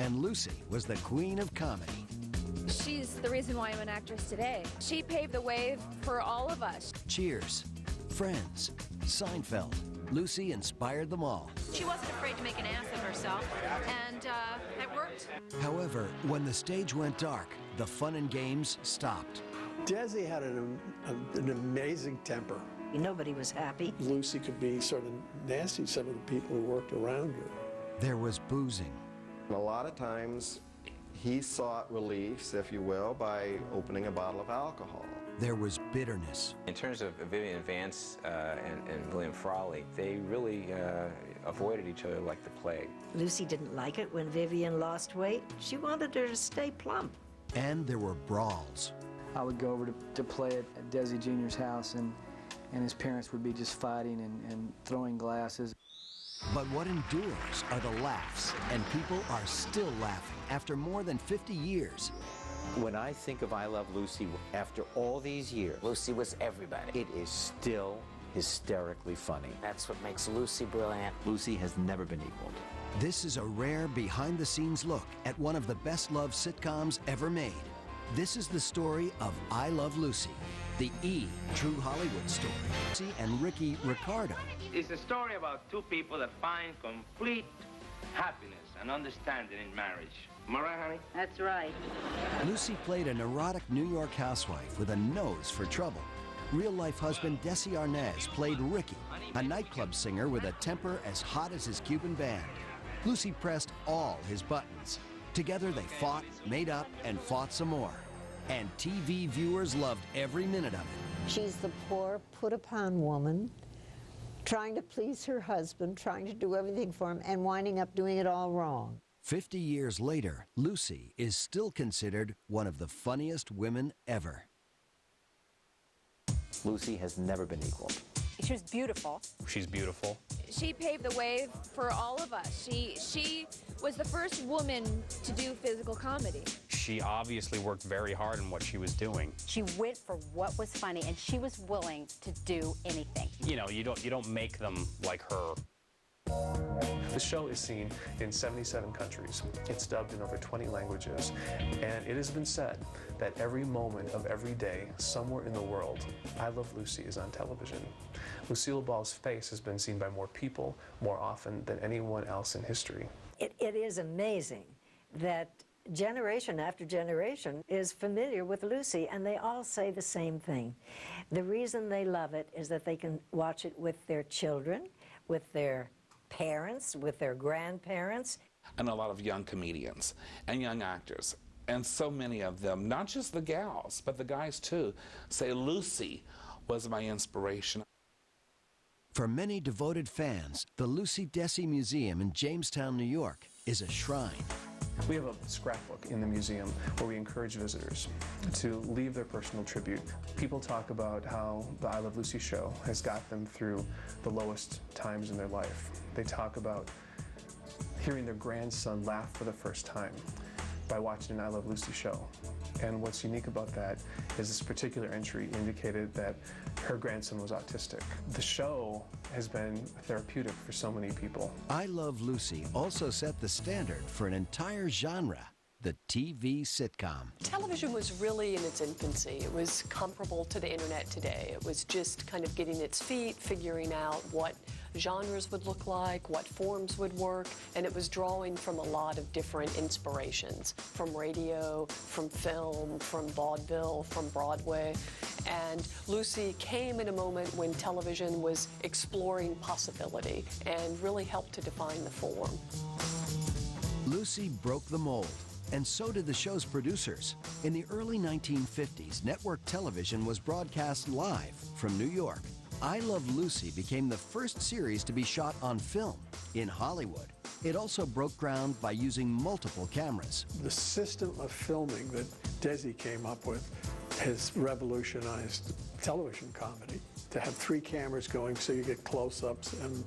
And Lucy was the queen of comedy. She's the reason why I'm an actress today. She paved the way for all of us. Cheers, Friends, Seinfeld. Lucy inspired them all. She wasn't afraid to make an ass of herself, and it worked. However, when the stage went dark, the fun and games stopped. Desi had an amazing temper. Nobody was happy. Lucy could be sort of nasty to some of the people who worked around her. There was boozing. A lot of times, he sought relief, if you will, by opening a bottle of alcohol. There was bitterness. In terms of Vivian Vance and William Frawley, they really avoided each other like the plague. Lucy didn't like it when Vivian lost weight. She wanted her to stay plump. And there were brawls. I would go over to play at Desi Jr.'s house, and his parents would be just fighting and throwing glasses. But what endures are the laughs, and people are still laughing after more than 50 years. When I think of I Love Lucy, after all these years, Lucy was everybody. it is still hysterically funny. That's what makes Lucy brilliant. Lucy has never been equaled. This is a rare behind-the-scenes look at one of the best-loved sitcoms ever made. This is the story of I Love Lucy, the True Hollywood story. Lucy and Ricky Ricardo. It's a story about two people that find complete happiness and understanding in marriage. Am I right, honey? That's right. Lucy played a neurotic New York housewife with a nose for trouble. Real-life husband Desi Arnaz played Ricky, a nightclub singer with a temper as hot as his Cuban band. Lucy pressed all his buttons. Together they fought, made up, and fought some more. And TV viewers loved every minute of it. She's the poor, put-upon woman, trying to please her husband, trying to do everything for him, and winding up doing it all wrong. 50 years later, Lucy is still considered one of the funniest women ever. Lucy has never been equaled. She was beautiful. She's beautiful. She paved the way for all of us. She was the first woman to do physical comedy. She obviously worked very hard on what she was doing. She went for what was funny, and she was willing to do anything. You know, you don't make them like her. The show is seen in 77 countries. It's dubbed in over 20 languages, and it has been said that every moment of every day, somewhere in the world, I Love Lucy is on television. Lucille Ball's face has been seen by more people more often than anyone else in history. It is amazing that generation after generation is familiar with Lucy, and they all say the same thing. The reason they love it is that they can watch it with their children, with their parents, with their grandparents. And a lot of young comedians and young actors, and so many of them, not just the gals, but the guys too, say Lucy was my inspiration. For many devoted fans, the Lucy Desi Museum in Jamestown, New York is a shrine. We have a scrapbook in the museum where we encourage visitors to leave their personal tribute. People talk about how the I Love Lucy show has got them through the lowest times in their life. They talk about hearing their grandson laugh for the first time by watching an I Love Lucy show. And what's unique about that is this particular entry indicated that her grandson was autistic. The show has been therapeutic for so many people. I Love Lucy also set the standard for an entire genre, the TV sitcom. Television was really in its infancy. It was comparable to the internet today. It was just kind of getting its feet, figuring out what genres would look like, what forms would work, and it was drawing from a lot of different inspirations, from radio, from film, from vaudeville, from Broadway. And Lucy came in a moment when television was exploring possibility and really helped to define the form. Lucy broke the mold, and so did the show's producers. In the early 1950s, network television was broadcast live from New York. I Love Lucy became the first series to be shot on film in Hollywood. It also broke ground by using multiple cameras. The system of filming that Desi came up with has revolutionized television comedy. To have 3 cameras going so you get close-ups and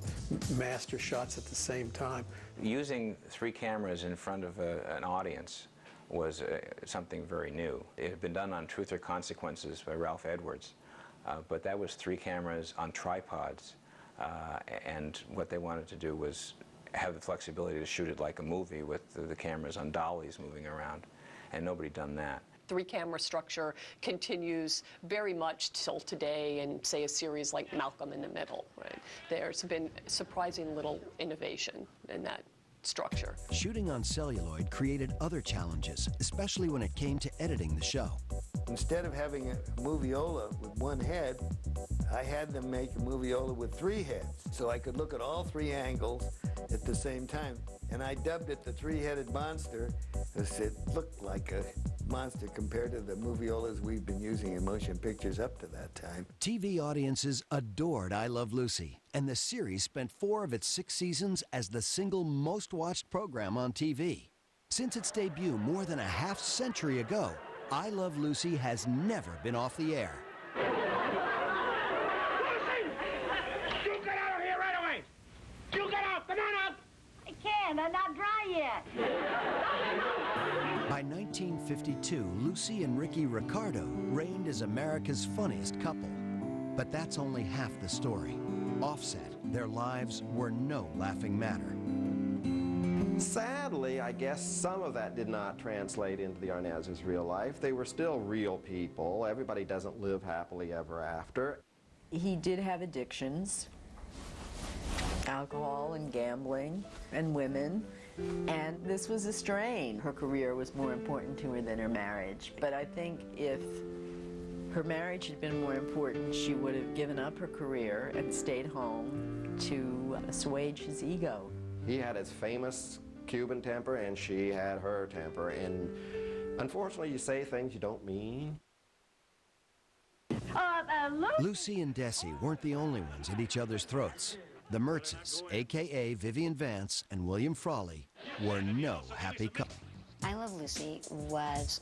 master shots at the same time. Using 3 cameras in front of an audience was something very new. It had been done on Truth or Consequences by Ralph Edwards, but that was 3 cameras on tripods, and what they wanted to do was have the flexibility to shoot it like a movie with the cameras on dollies moving around, and nobody done that. Three-camera structure continues very much till today in, say, a series like Malcolm in the Middle, right? There's been surprising little innovation in that structure. Shooting on celluloid created other challenges, especially when it came to editing the show. Instead of having a moviola with one head, I had them make a moviola with 3 heads, so I could look at all 3 angles at the same time. And I dubbed it the 3-headed monster, because it looked like a monster compared to the moviolas we've been using in motion pictures up to that time. TV audiences adored I Love Lucy, and the series spent 4 of its 6 seasons as the single most watched program on TV. Since its debut more than a half-century ago, I Love Lucy has never been off the air. Lucy! You get out of here right away! You get out! Come on out! I can't. I'm not dry yet. By 1952, Lucy and Ricky Ricardo reigned as America's funniest couple. But that's only half the story. Offset, their lives were no laughing matter. Sadly, I guess some of that did not translate into the Arnaz's real life. They were still real people. Everybody doesn't live happily ever after. He did have addictions, alcohol and gambling and women, and this was a strain. Her career was more important to her than her marriage. But I think if her marriage had been more important, she would have given up her career and stayed home to assuage his ego. He had his famous Cuban temper, and she had her temper, and unfortunately you say things you don't mean. Lucy and Desi weren't the only ones at each other's throats. The Mertzes, a.k.a. Vivian Vance and William Frawley, were no happy couple. I Love Lucy was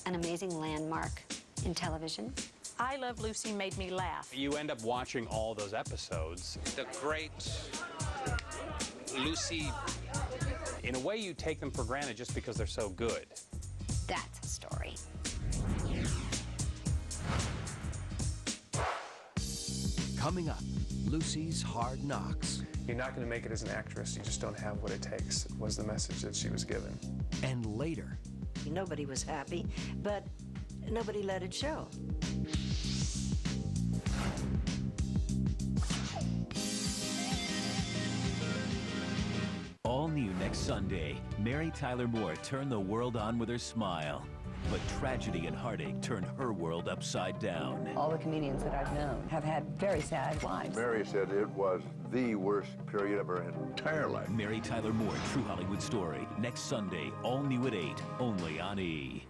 an amazing landmark in television. I Love Lucy made me laugh. You end up watching all those episodes. The great Lucy. In a way, you take them for granted just because they're so good. That's a story. Coming up, Lucy's Hard Knocks. You're not going to make it as an actress. You just don't have what it takes, was the message that she was given. And later. Nobody was happy, but nobody let it show. All new next Sunday, Mary Tyler Moore turned the world on with her smile. But tragedy and heartache turned her world upside down. All the comedians that I've known have had very sad lives. Mary said it was the worst period of her entire life. Mary Tyler Moore, True Hollywood Story. Next Sunday, all new at 8, only on E!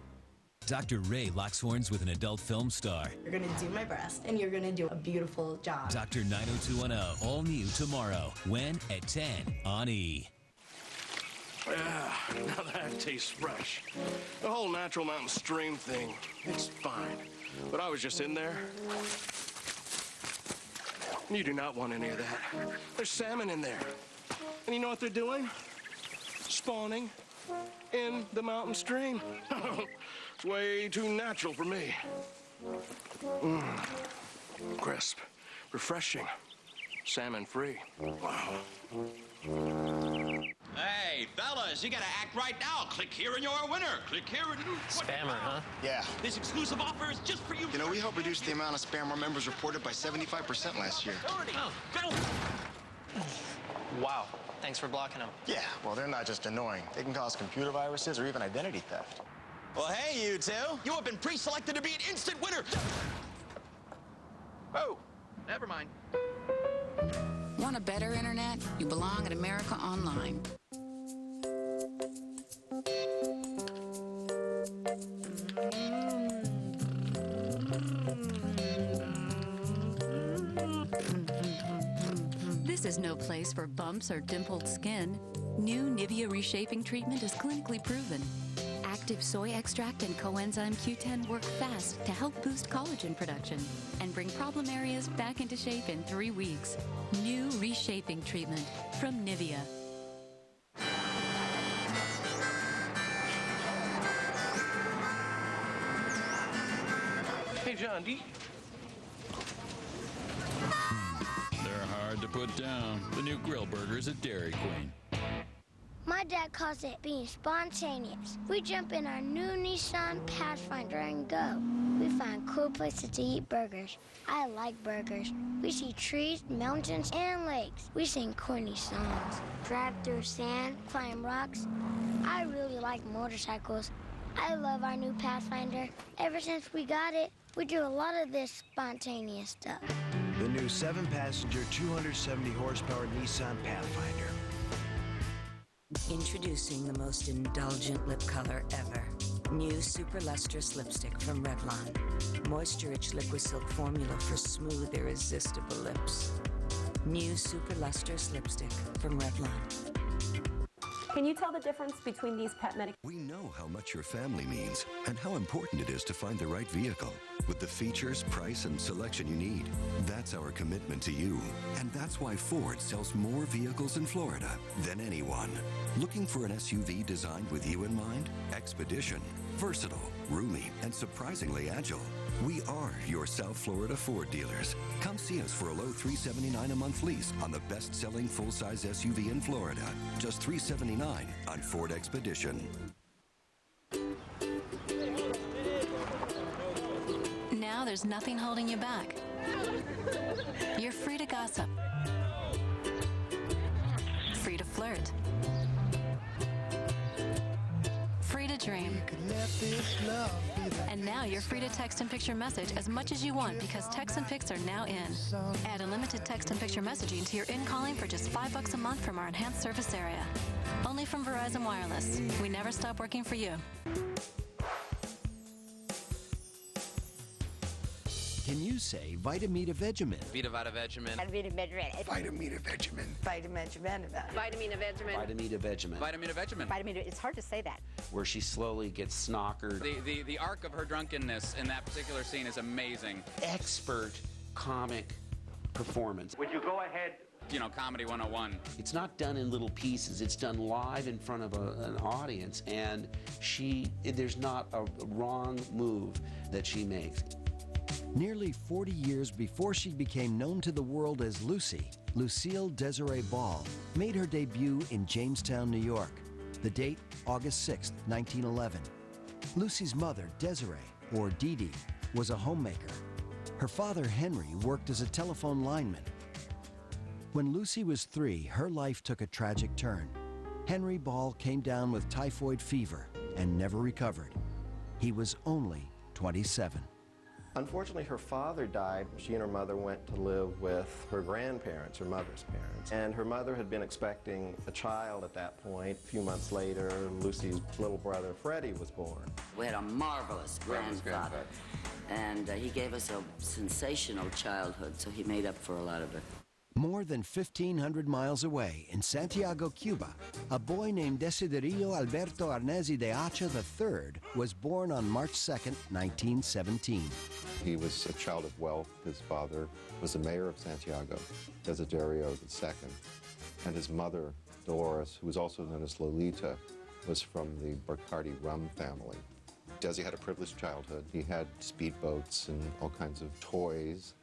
Dr. Ray locks horns with an adult film star. You're going to do my breast, and you're going to do a beautiful job. Dr. 90210, all new tomorrow. When? At 10 on E! Yeah, now that tastes fresh. The whole natural mountain stream thing, it's fine. But I was just in there. You do not want any of that. There's salmon in there. And you know what they're doing? Spawning in the mountain stream. It's way too natural for me. Crisp, refreshing, salmon-free. Wow. Hey, fellas, you gotta act right now. Click here and you're a winner. Click here and... Spammer, huh? Yeah. This exclusive offer is just for you. You know, we helped reduce the amount of spam our members reported by 75% last year. Oh, go! Wow. Thanks for blocking them. Yeah, well, they're not just annoying. They can cause computer viruses or even identity theft. Well, hey, you two. You have been pre-selected to be an instant winner. Oh, never mind. Want a better internet? You belong at America Online. This is no place for bumps or dimpled skin. New Nivea reshaping treatment is clinically proven. Active soy extract and coenzyme Q10 work fast to help boost collagen production and bring problem areas back into shape in 3 weeks. New reshaping treatment from Nivea. Hey, John, They're hard to put down. The new grill burgers at Dairy Queen. My dad calls it being spontaneous. We jump in our new Nissan Pathfinder and go. We find cool places to eat burgers. I like burgers. We see trees, mountains, and lakes. We sing corny songs, drive through sand, climb rocks. I really like motorcycles. I love our new Pathfinder. Ever since we got it, we do a lot of this spontaneous stuff. The new 7-passenger, 270-horsepower Nissan Pathfinder. Introducing the most indulgent lip color ever. New Super Lustrous Lipstick from Revlon. Moisture-rich liquid silk formula for smooth, irresistible lips. New Super Lustrous Lipstick from Revlon. Can you tell the difference between these pet medications? We know how much your family means and how important it is to find the right vehicle with the features, price, and selection you need. That's our commitment to you. And that's why Ford sells more vehicles in Florida than anyone. Looking for an SUV designed with you in mind? Expedition. Versatile, roomy, and surprisingly agile. We are your South Florida Ford dealers. Come see us for a low $379 a month lease on the best-selling full-size SUV in Florida. Just $379 on Ford Expedition. Now there's nothing holding you back. You're free to gossip. Free to flirt. Free to dream. And now you're free to text and picture message as much as you want because text and pics are now in. Add unlimited text and picture messaging to your in-calling for just $5 a month from our enhanced service area. Only from Verizon Wireless. We never stop working for you. Can you say Vitamita Vegemin? Vita Vita Vegemin. Vitamita Vegemin. Vitamita Vegemin. Vitamita Vegemin. Vitamina Vegemin. Vitamita Vegemin. Vitamina Vegemin. Vitamita, it's hard to say that. Where she slowly gets snockered. The arc of her drunkenness in that particular scene is amazing. Expert comic performance. Would you go ahead? You know, Comedy 101. It's not done in little pieces. It's done live in front of an audience, and there's not a wrong move that she makes. Nearly 40 years before she became known to the world as Lucy, Lucille Desiree Ball made her debut in Jamestown, New York. The date, August 6, 1911. Lucy's mother, Desiree, or Dee Dee, was a homemaker. Her father, Henry, worked as a telephone lineman. When Lucy was 3, her life took a tragic turn. Henry Ball came down with typhoid fever and never recovered. He was only 27. Unfortunately, her father died. She and her mother went to live with her grandparents, her mother's parents. And her mother had been expecting a child at that point. A few months later, Lucy's little brother, Freddie, was born. We had a marvelous grandfather. And he gave us a sensational childhood, so he made up for a lot of it. More than 1,500 miles away, in Santiago, Cuba, a boy named Desiderio Alberto Arnaz de Acha III was born on March 2, 1917. He was a child of wealth. His father was the mayor of Santiago, Desiderio II. And his mother, Dolores, who was also known as Lolita, was from the Bacardi rum family. Desi had a privileged childhood. He had speedboats and all kinds of toys.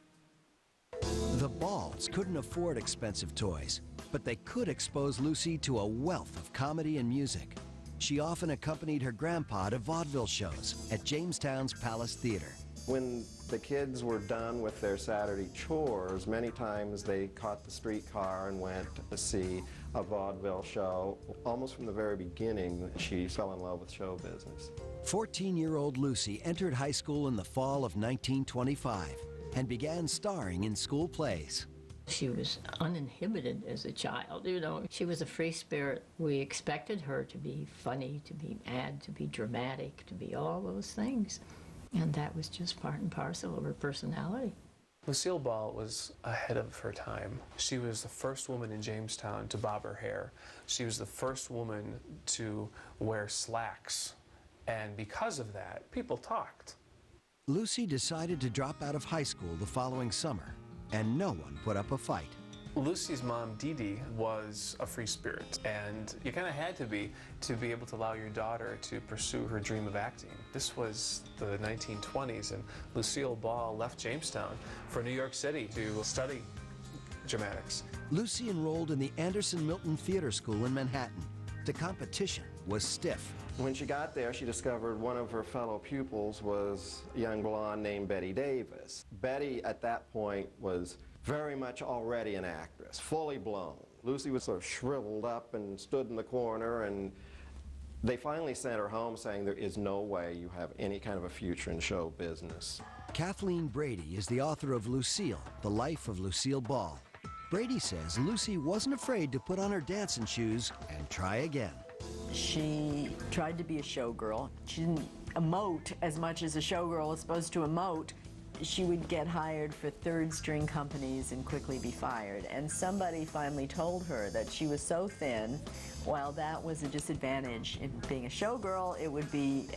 The Balls couldn't afford expensive toys, but they could expose Lucy to a wealth of comedy and music. She often accompanied her grandpa to vaudeville shows at Jamestown's Palace Theater. When the kids were done with their Saturday chores, many times they caught the streetcar and went to see a vaudeville show. Almost from the very beginning, she fell in love with show business. 14-year-old Lucy entered high school in the fall of 1925 and began starring in school plays. She was uninhibited as a child, you know. She was a free spirit. We expected her to be funny, to be mad, to be dramatic, to be all those things. And that was just part and parcel of her personality. Lucille Ball was ahead of her time. She was the first woman in Jamestown to bob her hair. She was the first woman to wear slacks. And because of that, people talked. Lucy decided to drop out of high school the following summer, and no one put up a fight. Lucy's mom, Dee Dee, was a free spirit, and you kind of had to be able to allow your daughter to pursue her dream of acting. This was the 1920s, and Lucille Ball left Jamestown for New York City to study dramatics. Lucy enrolled in the Anderson Milton Theater School in Manhattan. The competition was stiff. When she got there, she discovered one of her fellow pupils was a young blonde named Betty Davis. Betty, at that point, was very much already an actress, fully blown. Lucy was sort of shriveled up and stood in the corner, and they finally sent her home saying there is no way you have any kind of a future in show business. Kathleen Brady is the author of Lucille, The Life of Lucille Ball. Brady says Lucy wasn't afraid to put on her dancing shoes and try again. She tried to be a showgirl. She didn't emote as much as a showgirl is supposed to emote. She would get hired for third-string companies and quickly be fired. And somebody finally told her that she was so thin, while that was a disadvantage in being a showgirl, it would be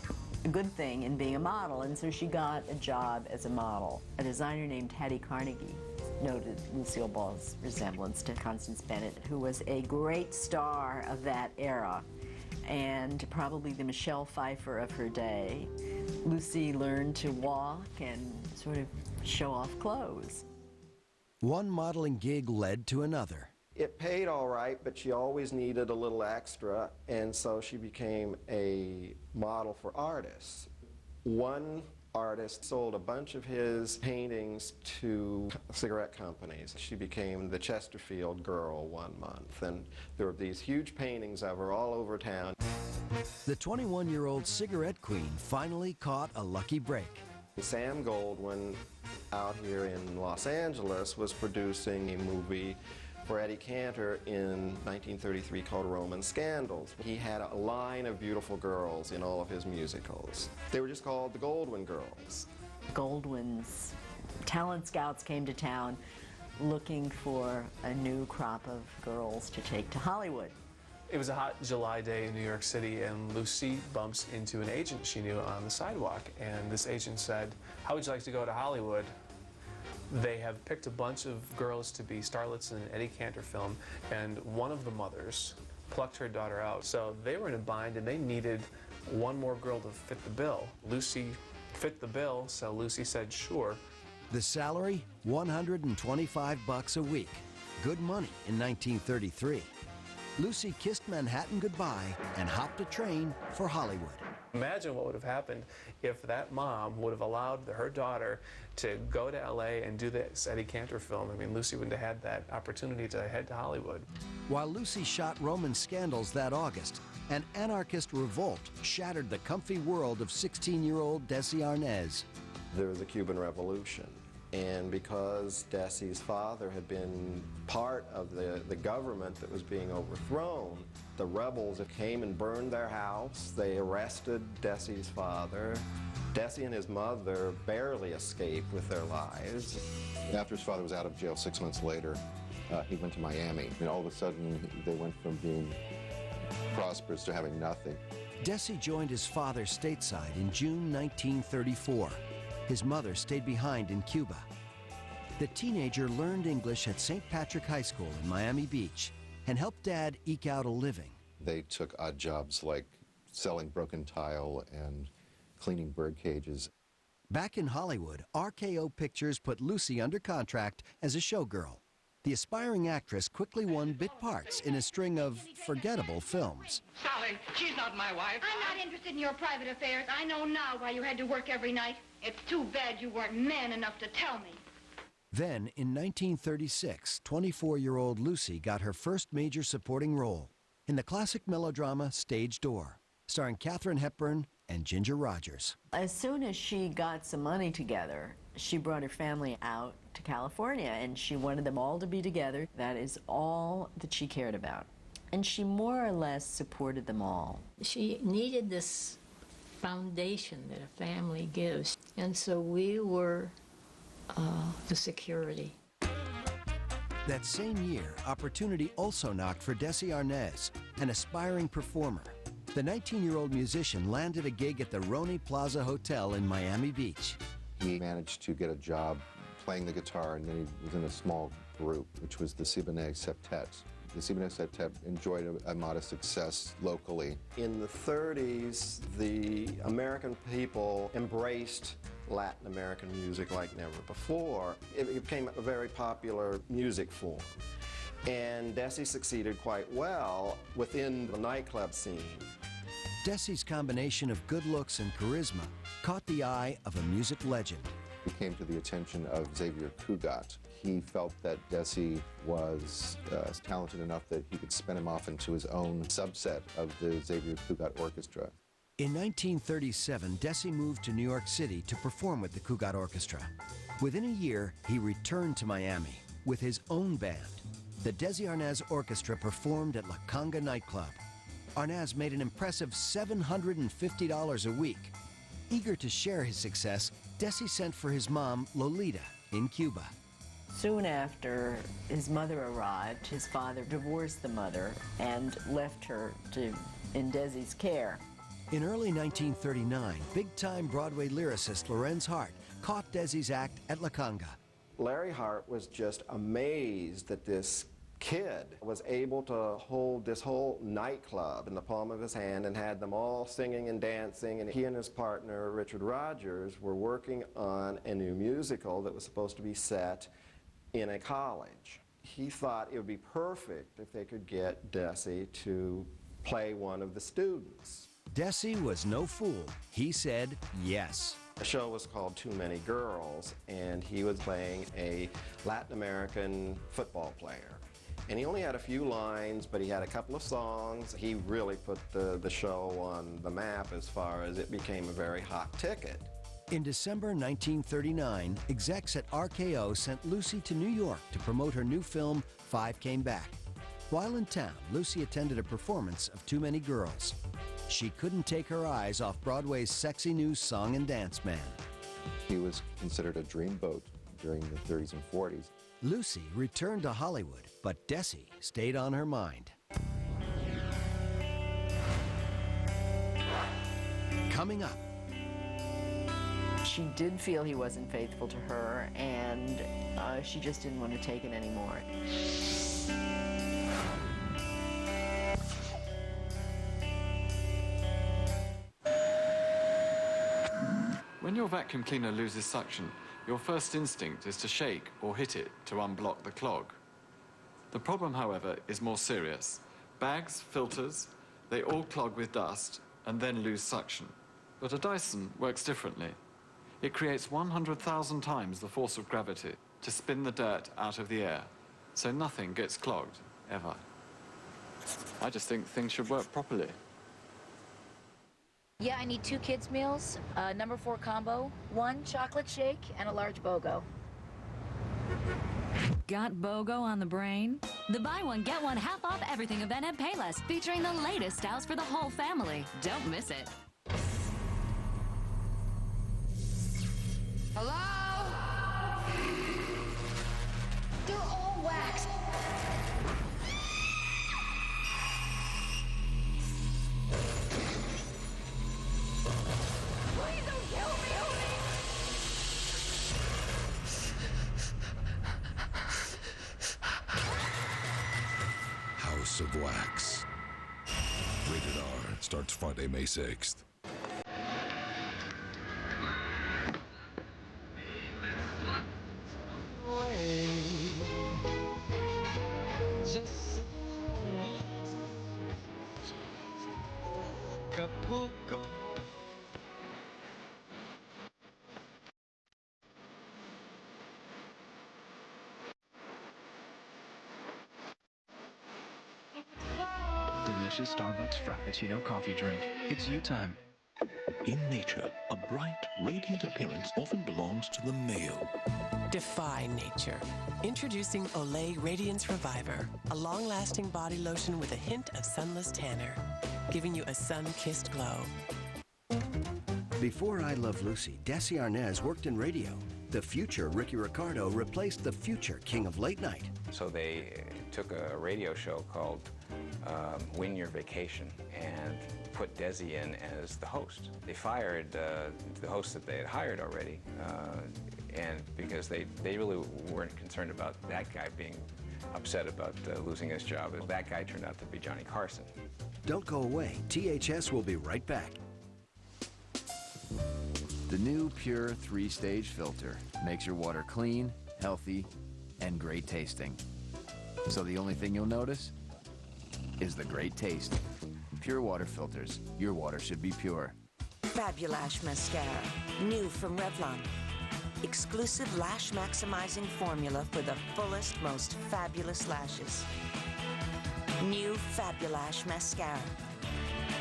a good thing in being a model. And so she got a job as a model. A designer named Hattie Carnegie noted Lucille Ball's resemblance to Constance Bennett, who was a great star of that era and probably the Michelle Pfeiffer of her day. Lucy learned to walk and sort of show off clothes. One modeling gig led to another. It paid all right, but she always needed a little extra, and so she became a model for artists. One artist sold a bunch of his paintings to cigarette companies. She became the Chesterfield girl one month, and there were these huge paintings of her all over town. The 21-year-old cigarette queen finally caught a lucky break. Sam Goldwyn, out here in Los Angeles, was producing a movie for Eddie Cantor in 1933 called Roman Scandals. He had a line of beautiful girls in all of his musicals. They were just called the Goldwyn Girls. Goldwyn's talent scouts came to town looking for a new crop of girls to take to Hollywood. It was a hot July day in New York City, and Lucy bumps into an agent she knew on the sidewalk, and this agent said, "How would you like to go to Hollywood? They have picked a bunch of girls to be starlets in an Eddie Cantor film, and one of the mothers plucked her daughter out. So they were in a bind, and they needed one more girl to fit the bill. Lucy fit the bill, so Lucy said sure." The salary, $125 a week. Good money in 1933. Lucy kissed Manhattan goodbye and hopped a train for Hollywood. Imagine what would have happened if that mom would have allowed her daughter to go to LA and do this Eddie Cantor film. I mean, Lucy wouldn't have had that opportunity to head to Hollywood. While Lucy shot Roman Scandals that August, an anarchist revolt shattered the comfy world of 16-year-old Desi Arnaz. There was a Cuban Revolution, and because Desi's father had been part of the government that was being overthrown, the rebels came and burned their house. They arrested Desi's father. Desi and his mother barely escaped with their lives. After his father was out of jail 6 months later, he went to Miami, and all of a sudden they went from being prosperous to having nothing. Desi joined his father stateside in June 1934. His mother stayed behind in Cuba. The teenager learned English at St. Patrick High School in Miami Beach and helped Dad eke out a living. They took odd jobs like selling broken tile and cleaning bird cages. Back in Hollywood, RKO Pictures put Lucy under contract as a showgirl. The aspiring actress quickly won bit parts in a string of forgettable films. Sally, she's not my wife. I'm not interested in your private affairs. I know now why you had to work every night. It's too bad you weren't man enough to tell me. Then, in 1936, 24-year-old Lucy got her first major supporting role in the classic melodrama Stage Door, starring Katharine Hepburn and Ginger Rogers. As soon as she got some money together, she brought her family out to California, and she wanted them all to be together. That is all that she cared about. And she more or less supported them all. She needed this foundation that a family gives, and so we were the security. That same year, opportunity also knocked for Desi Arnaz, an aspiring performer. The 19-year-old musician landed a gig at the Roni Plaza Hotel in Miami Beach. He managed to get a job playing the guitar, and then he was in a small group, which was the Siboney Septet. The Siboney Septet enjoyed a modest success locally. In the 30s, the American people embraced Latin American music like never before. It became a very popular music form. And Desi succeeded quite well within the nightclub scene. Desi's combination of good looks and charisma caught the eye of a music legend. He came to the attention of Xavier Cugat. He felt that Desi was talented enough that he could spin him off into his own subset of the Xavier Cugat Orchestra. In 1937, Desi moved to New York City to perform with the Cugat Orchestra. Within a year, he returned to Miami with his own band. The Desi Arnaz Orchestra performed at La Conga nightclub. Arnaz made an impressive $750 a week. Eager to share his success, Desi sent for his mom, Lolita, in Cuba. Soon after his mother arrived, his father divorced the mother and left her in Desi's care. In early 1939, big-time Broadway lyricist Lorenz Hart caught Desi's act at La Conga. Larry Hart was just amazed that this kid was able to hold this whole nightclub in the palm of his hand and had them all singing and dancing, and he and his partner Richard Rodgers were working on a new musical that was supposed to be set in a college. He thought it would be perfect if they could get Desi to play one of the students. Desi was no fool. He said yes. The show was called Too Many Girls, and he was playing a Latin American football player. And he only had a few lines, but he had a couple of songs. He really put the show on the map as far as it became a very hot ticket. In December 1939, execs at RKO sent Lucy to New York to promote her new film, Five Came Back. While in town, Lucy attended a performance of Too Many Girls. She couldn't take her eyes off Broadway's sexy new song and dance man. He was considered a dreamboat during the 30s and 40s. Lucy returned to Hollywood, but Desi stayed on her mind. Coming up. She did feel he wasn't faithful to her, and she just didn't want to take it anymore. When your vacuum cleaner loses suction, your first instinct is to shake or hit it to unblock the clog. The problem, however, is more serious. Bags, filters, they all clog with dust and then lose suction. But a Dyson works differently. It creates 100,000 times the force of gravity to spin the dirt out of the air, so nothing gets clogged, ever. I just think things should work properly. Yeah, I need 2 kids' meals, number 4 combo, 1 chocolate shake, and a large BOGO. Got BOGO on the brain? The buy one, get one half off everything event at Payless, featuring the latest styles for the whole family. Don't miss it. Hello? They're all waxed. Please don't kill me. House of Wax. Rated R. Starts Friday, May 6th. Delicious Starbucks Frappuccino coffee drink. It's you time. In nature, a bright, radiant appearance often belongs to the male. Defy nature. Introducing Olay Radiance Reviver, a long-lasting body lotion with a hint of sunless tanner, giving you a sun-kissed glow. Before I Love Lucy, Desi Arnaz worked in radio. The future Ricky Ricardo replaced the future king of late night. So they took a radio show called Win Your Vacation and put Desi in as the host. They fired the host that they had hired already, and because they really weren't concerned about that guy being upset about losing his job. That guy turned out to be Johnny Carson. Don't go away. THS will be right back. The new Pure 3-stage filter makes your water clean, healthy, and great tasting. So the only thing you'll notice is the great taste. Pure water filters. Your water should be pure. Fabulash Mascara, new from Revlon. Exclusive lash maximizing formula for the fullest, most fabulous lashes. New Fabulash Mascara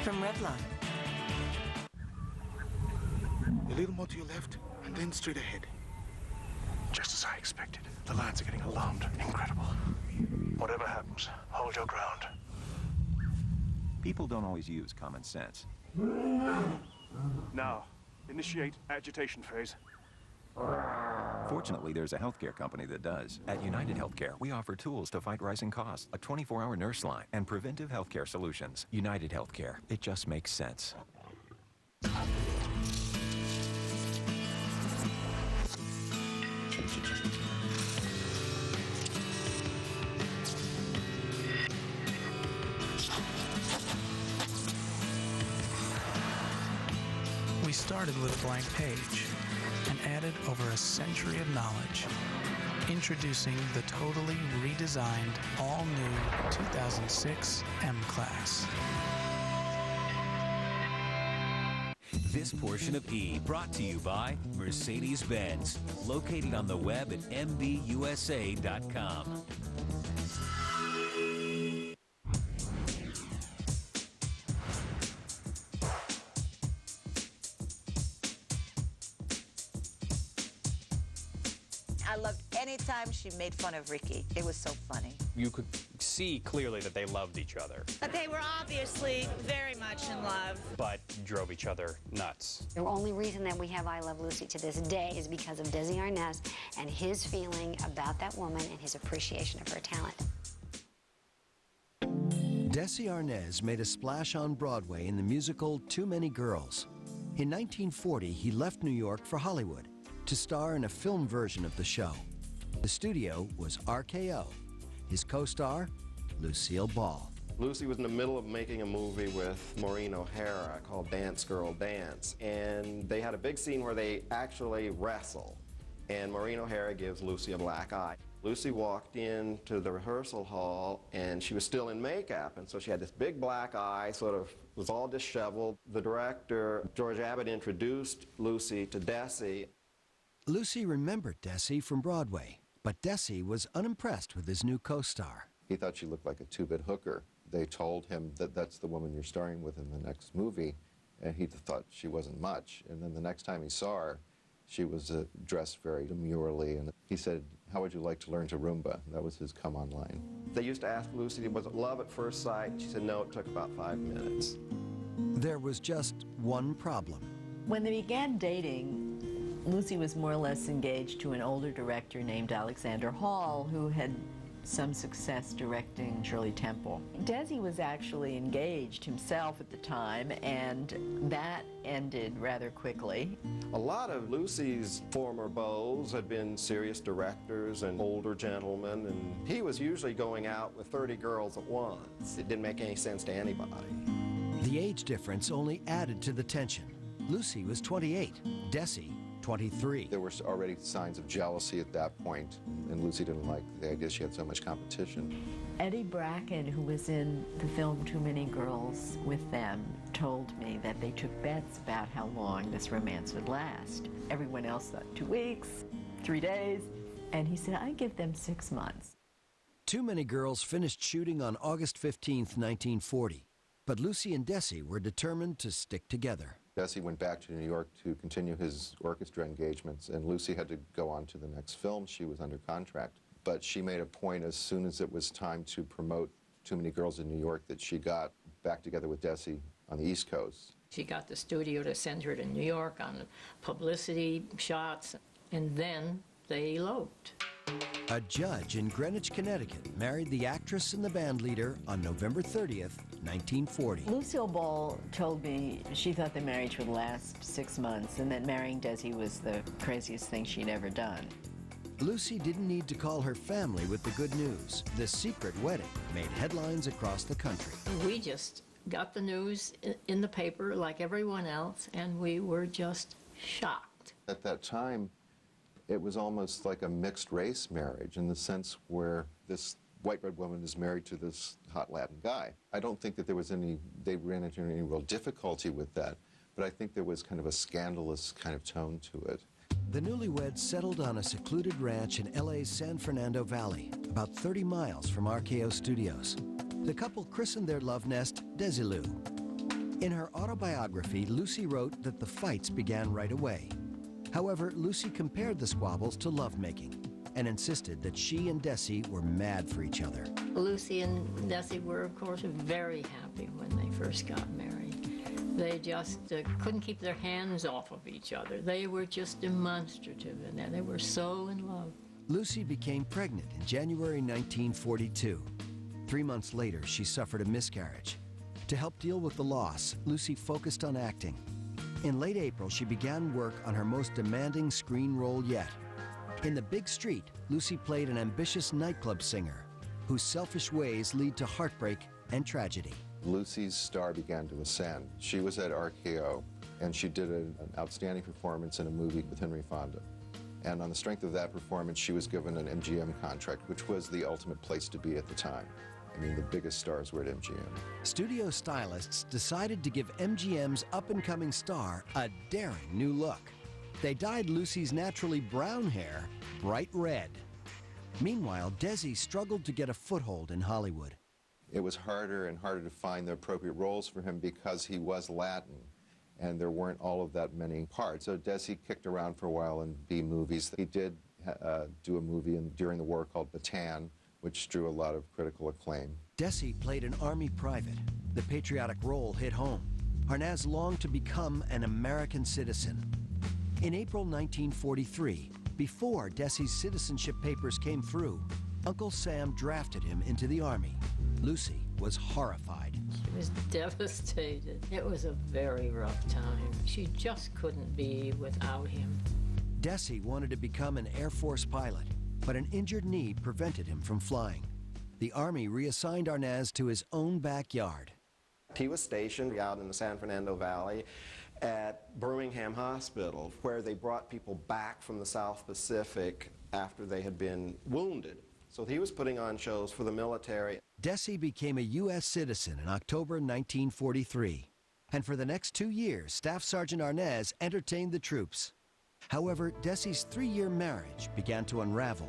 from Revlon. A little more to your left, and then straight ahead. Just as I expected. The lines are getting alarmed. Incredible. Whatever happens, hold your ground. People don't always use common sense. Now, initiate agitation phase. Fortunately, there's a healthcare company that does. At United Healthcare, we offer tools to fight rising costs, a 24-hour nurse line, and preventive healthcare solutions. United Healthcare. It just makes sense. We started with a blank page and added over a century of knowledge. Introducing the totally redesigned, all-new 2006 M-Class. This portion of E brought to you by Mercedes-Benz, located on the web at mbusa.com. I loved any time she made fun of Ricky. It was so funny. You could see clearly that they loved each other, But they were obviously very much in love. but drove each other nuts. The only reason that we have I Love Lucy to this day is because of Desi Arnaz and his feeling about that woman and his appreciation of her talent. Desi Arnaz made a splash on Broadway in the musical Too Many Girls. In 1940, he left New York for Hollywood to star in a film version of the show. The studio was RKO. His co-star, Lucille Ball. Lucy was in the middle of making a movie with Maureen O'Hara called Dance Girl Dance, and they had a big scene where they actually wrestle, and Maureen O'Hara gives Lucy a black eye. Lucy walked into the rehearsal hall, and she was still in makeup, and so she had this big black eye, sort of was all disheveled. The director, George Abbott, introduced Lucy to Desi. Lucy remembered Desi from Broadway, but Desi was unimpressed with his new co-star. He thought she looked like a two-bit hooker. They told him that that's the woman you're starring with in the next movie, and he thought she wasn't much. And then the next time he saw her, she was dressed very demurely, and he said, "How would you like to learn to Roomba?" That was his come-on line. They used to ask Lucy, was it love at first sight? She said, no, it took about 5 minutes. There was just one problem. When they began dating, Lucy was more or less engaged to an older director named Alexander Hall, who had some success directing Shirley Temple. Desi was actually engaged himself at the time, and that ended rather quickly. A lot of Lucy's former beaux had been serious directors and older gentlemen, and he was usually going out with 30 girls at once. It didn't make any sense to anybody. The age difference only added to the tension. Lucy was 28, Desi 23. There were already signs of jealousy at that point, and Lucy didn't like the idea she had so much competition. Eddie Bracken, who was in the film Too Many Girls with them, told me that they took bets about how long this romance would last. Everyone else thought 2 weeks, 3 days, and he said, I give them 6 months. Too Many Girls finished shooting on August 15th, 1940, but Lucy and Desi were determined to stick together. Desi went back to New York to continue his orchestra engagements, and Lucy had to go on to the next film. She was under contract. But she made a point as soon as it was time to promote Too Many Girls in New York that she got back together with Desi on the East Coast. She got the studio to send her to New York on publicity shots, and then they eloped. A judge in Greenwich, Connecticut married the actress and the band leader on November 30th, 1940. Lucille Ball told me she thought the marriage would last 6 months and that marrying Desi was the craziest thing she'd ever done. Lucy didn't need to call her family with the good news. The secret wedding made headlines across the country. We just got the news in the paper like everyone else, and we were just shocked. At that time, it was almost like a mixed race marriage in the sense where this white bread woman is married to this hot Latin guy. I don't think that they ran into any real difficulty with that, but I think there was kind of a scandalous kind of tone to it. The newlyweds settled on a secluded ranch in LA's San Fernando Valley, about 30 miles from RKO Studios. The couple christened their love nest Desi. In her autobiography, Lucy wrote that the fights began right away. However, Lucy compared the squabbles to lovemaking and insisted that she and Desi were mad for each other. Lucy and Desi were, of course, very happy when they first got married. They just couldn't keep their hands off of each other. They were just demonstrative in that. They were so in love. Lucy became pregnant in January 1942. 3 months later, she suffered a miscarriage. To help deal with the loss, Lucy focused on acting. In late April, she began work on her most demanding screen role yet. In The Big Street, Lucy played an ambitious nightclub singer whose selfish ways lead to heartbreak and tragedy. Lucy's star began to ascend. She was at RKO, and she did an outstanding performance in a movie with Henry Fonda. And on the strength of that performance, she was given an MGM contract, which was the ultimate place to be at the time. I mean, the biggest stars were at MGM. Studio stylists decided to give MGM's up-and-coming star a daring new look. They dyed Lucy's naturally brown hair bright red. Meanwhile, Desi struggled to get a foothold in Hollywood. It was harder and harder to find the appropriate roles for him because he was Latin, and there weren't all of that many parts. So Desi kicked around for a while in B movies. He did do a movie during the war called Bataan, which drew a lot of critical acclaim. Desi played an Army private. The patriotic role hit home. Arnaz longed to become an American citizen. In April 1943, before Desi's citizenship papers came through, Uncle Sam drafted him into the Army. Lucy was horrified. She was devastated. It was a very rough time. She just couldn't be without him. Desi wanted to become an Air Force pilot, but an injured knee prevented him from flying. The Army reassigned Arnaz to his own backyard. He was stationed out in the San Fernando Valley at Birmingham Hospital, where they brought people back from the South Pacific after they had been wounded. So he was putting on shows for the military. Desi became a U.S. citizen in October 1943. And for the next 2 years, Staff Sergeant Arnaz entertained the troops. However, Desi's 3-year marriage began to unravel.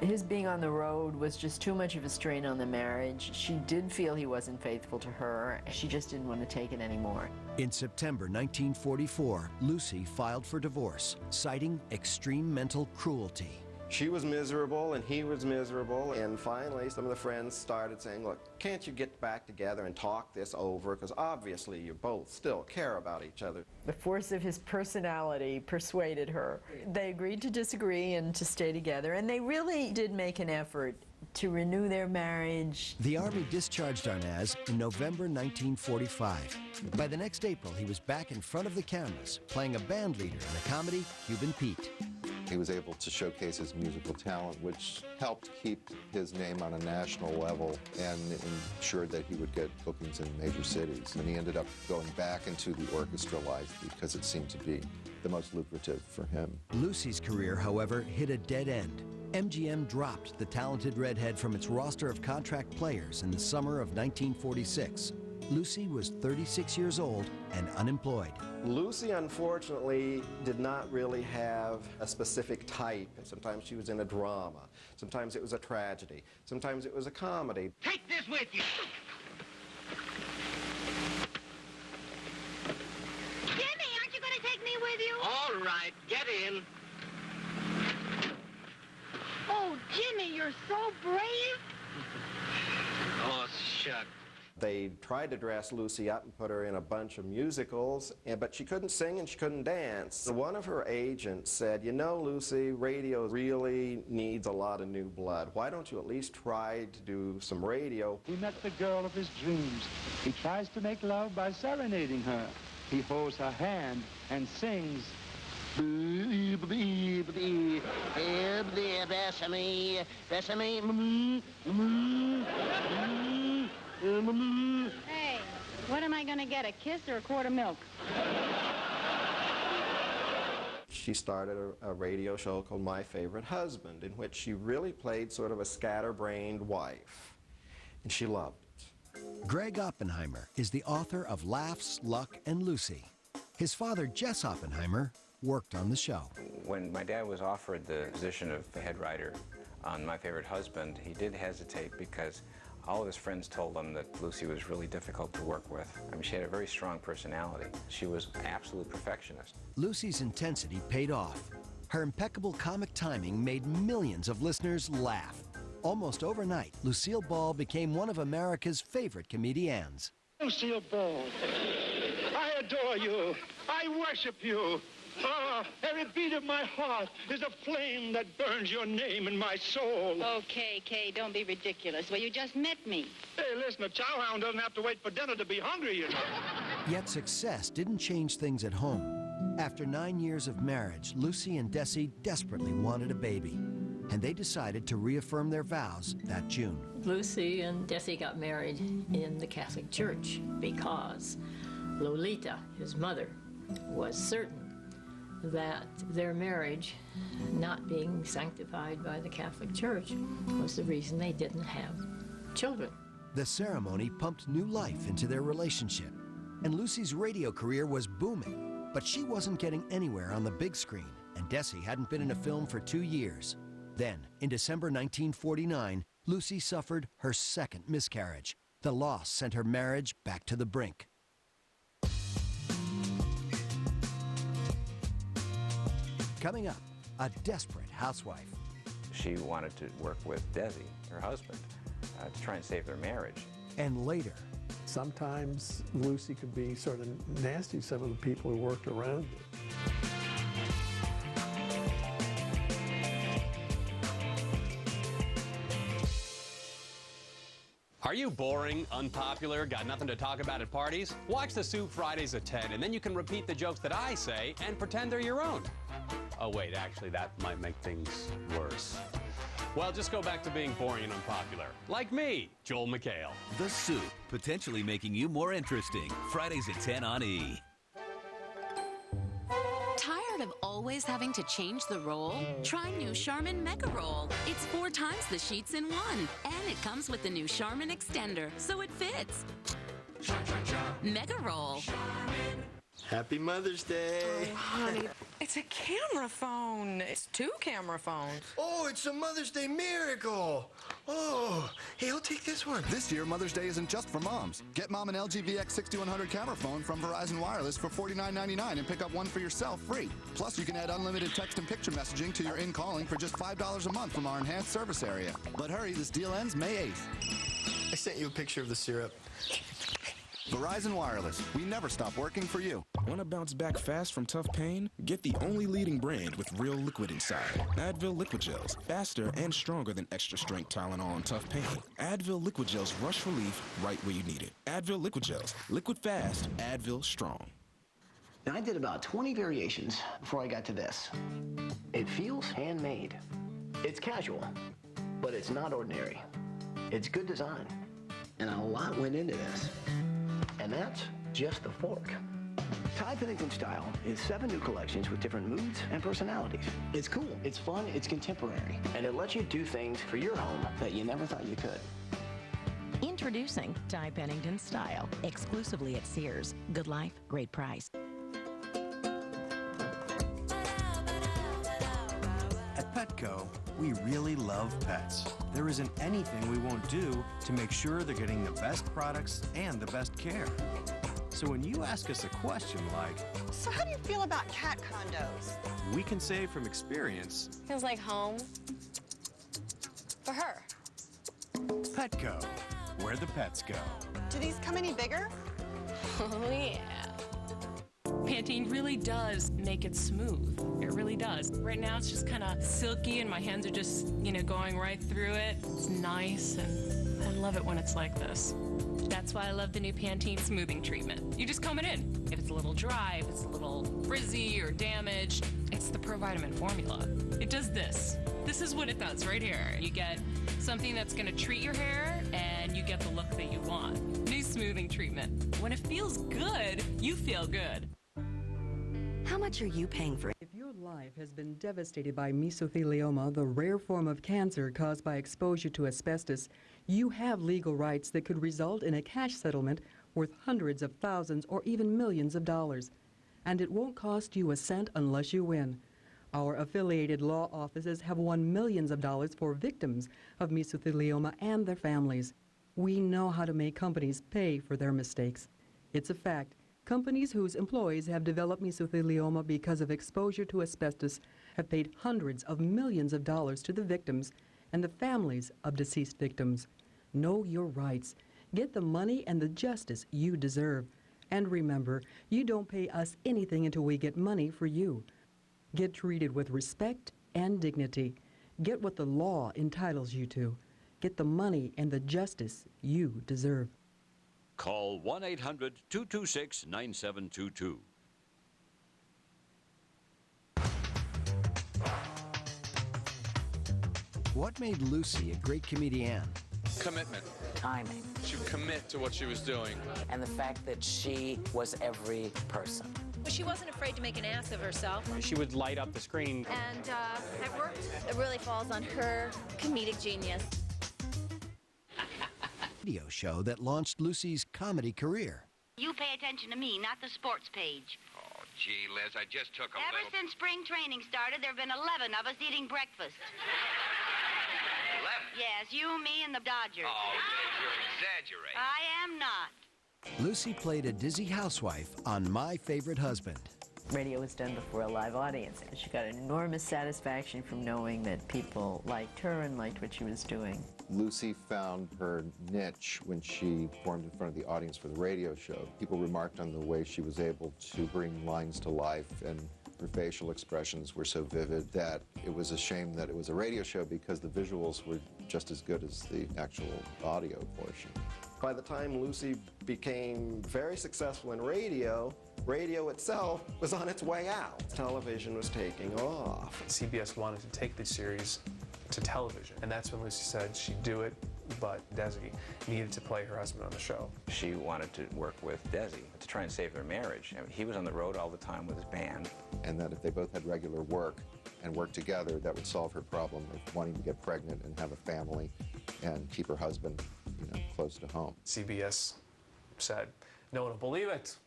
His being on the road was just too much of a strain on the marriage. She did feel he wasn't faithful to her. She just didn't want to take it anymore. In September 1944, Lucy filed for divorce, citing extreme mental cruelty. She was miserable and he was miserable, and finally some of the friends started saying, look, can't you get back together and talk this over, because obviously you both still care about each other. The force of his personality persuaded her. They agreed to disagree and to stay together, and they really did make an effort to renew their marriage. The Army discharged Arnaz in November 1945. By the next April, he was back in front of the cameras, playing a band leader in the comedy Cuban Pete. He was able to showcase his musical talent, which helped keep his name on a national level and ensured that he would get bookings in major cities. And he ended up going back into the orchestra life because it seemed to be the most lucrative for him. Lucy's career, however, hit a dead end. MGM dropped the talented redhead from its roster of contract players in the summer of 1946. Lucy was 36 years old and unemployed. Lucy, unfortunately, did not really have a specific type. Sometimes she was in a drama. Sometimes it was a tragedy. Sometimes it was a comedy. Take this with you! Jimmy, aren't you going to take me with you? All right, get in. Oh, Jimmy, you're so brave. Oh, shucks. They tried to dress Lucy up and put her in a bunch of musicals, but she couldn't sing and she couldn't dance. One of her agents said, you know, Lucy, radio really needs a lot of new blood. Why don't you at least try to do some radio? He met the girl of his dreams. He tries to make love by serenading her. He holds her hand and sings. Hey, what am I going to get, a kiss or a quart of milk? she started a radio show called My Favorite Husband, in which she really played sort of a scatterbrained wife, and she loved it. Greg Oppenheimer is the author of Laughs, Luck, and Lucy. His father, Jess Oppenheimer, worked on the show. When my dad was offered the position of head writer on My Favorite Husband, he did hesitate because all of his friends told him that Lucy was really difficult to work with. I mean, she had a very strong personality. She was an absolute perfectionist. Lucy's intensity paid off. Her impeccable comic timing made millions of listeners laugh. Almost overnight, Lucille Ball became one of America's favorite comedians. Lucille Ball, I adore you. I worship you. Ah, every beat of my heart is a flame that burns your name in my soul. Okay, Kay, don't be ridiculous. Well, you just met me. Hey, listen, a chowhound doesn't have to wait for dinner to be hungry, you know. Yet success didn't change things at home. After 9 years of marriage, Lucy and Desi desperately wanted a baby, and they decided to reaffirm their vows that June. Lucy and Desi got married in the Catholic Church because Lolita, his mother, was certain that their marriage, not being sanctified by the Catholic Church, was the reason they didn't have children. The ceremony pumped new life into their relationship, and Lucy's radio career was booming, but she wasn't getting anywhere on the big screen, and Desi hadn't been in a film for 2 years. Then, in December 1949, Lucy suffered her second miscarriage. The loss sent her marriage back to the brink. Coming up, a desperate housewife. She wanted to work with Desi, her husband, to try and save their marriage. And later, sometimes Lucy could be sort of nasty to some of the people who worked around her. Are you boring, unpopular, got nothing to talk about at parties? Watch the Soup Fridays at 10, and then you can repeat the jokes that I say and pretend they're your own. Oh wait, actually that might make things worse. Well, just go back to being boring and unpopular. Like me, Joel McHale. The Soup, potentially making you more interesting. Fridays at 10 on E! Tired of always having to change the roll? Try new Charmin Mega Roll. It's 4 times the sheets in one. And it comes with the new Charmin Extender, so it fits. Mega Roll. Happy Mother's Day. Oh, honey, it's a camera phone. It's 2 camera phones. Oh, it's a Mother's Day miracle. Oh, hey, I'll take this one. This year, Mother's Day isn't just for moms. Get Mom an LG VX 6100 camera phone from Verizon Wireless for $49.99 and pick up one for yourself free. Plus, you can add unlimited text and picture messaging to your in-calling for just $5 a month from our enhanced service area. But hurry, this deal ends May 8th. I sent you a picture of the syrup. Verizon Wireless. We never stop working for you. Want to bounce back fast from tough pain? Get the only leading brand with real liquid inside. Advil Liquid Gels. Faster and stronger than extra strength Tylenol and tough pain. Advil Liquid Gels rush relief right where you need it. Advil Liquid Gels. Liquid fast. Advil strong. Now, I did about 20 variations before I got to this. It feels handmade. It's casual, but it's not ordinary. It's good design, and a lot went into this. And that's just the fork. Ty Pennington Style is 7 new collections with different moods and personalities. It's cool, it's fun, it's contemporary, and it lets you do things for your home that you never thought you could. Introducing Ty Pennington Style, exclusively at Sears. Good life, great price. At Petco, we really love pets. There isn't anything we won't do to make sure they're getting the best products and the best care. So when you ask us a question like, so how do you feel about cat condos? We can say from experience, Feels like home for her. Petco, where the pets go. Do these come any bigger? Oh, yeah. Pantene really does make it smooth. It really does. Right now it's just kind of silky and my hands are just, going right through it. It's nice and I love it when it's like this. That's why I love the new Pantene smoothing treatment. You just comb it in. If it's a little dry, if it's a little frizzy or damaged, it's the ProVitamin formula. It does this. This is what it does right here. You get something that's going to treat your hair and you get the look that you want. New smoothing treatment. When it feels good, you feel good. How much are you paying for it? If your life has been devastated by mesothelioma, the rare form of cancer caused by exposure to asbestos, you have legal rights that could result in a cash settlement worth hundreds of thousands or even millions of dollars. And it won't cost you a cent unless you win. Our affiliated law offices have won millions of dollars for victims of mesothelioma and their families. We know how to make companies pay for their mistakes. It's a fact. Companies whose employees have developed mesothelioma because of exposure to asbestos have paid hundreds of millions of dollars to the victims and the families of deceased victims. Know your rights. Get the money and the justice you deserve. And remember, you don't pay us anything until we get money for you. Get treated with respect and dignity. Get what the law entitles you to. Get the money and the justice you deserve. Call 1-800-226-9722. What made Lucy a great comedian? Commitment. Timing. She would commit to what she was doing. And the fact that she was every person. She wasn't afraid to make an ass of herself. She would light up the screen. And it worked. It really falls on her comedic genius. Radio show that launched Lucy's comedy career. You pay attention to me, not the sports page. Oh, gee, Liz, I just took a Ever since spring training started, there have been 11 of us eating breakfast. 11? Yes, you, me, and the Dodgers. Oh, Liz, you're exaggerating. I am not. Lucy played a dizzy housewife on My Favorite Husband. Radio was done before a live audience. She got enormous satisfaction from knowing that people liked her and liked what she was doing. Lucy found her niche when she performed in front of the audience for the radio show. People remarked on the way she was able to bring lines to life, and her facial expressions were so vivid that it was a shame that it was a radio show because the visuals were just as good as the actual audio portion. By the time Lucy became very successful in radio, radio itself was on its way out. Television was taking off. CBS wanted to take the series to television, and that's when Lucy said she'd do it, but Desi needed to play her husband on the show. She wanted to work with Desi to try and save their marriage. I mean, he was on the road all the time with his band. And that if they both had regular work and worked together, that would solve her problem of wanting to get pregnant and have a family and keep her husband, close to home. CBS said, no one will believe it.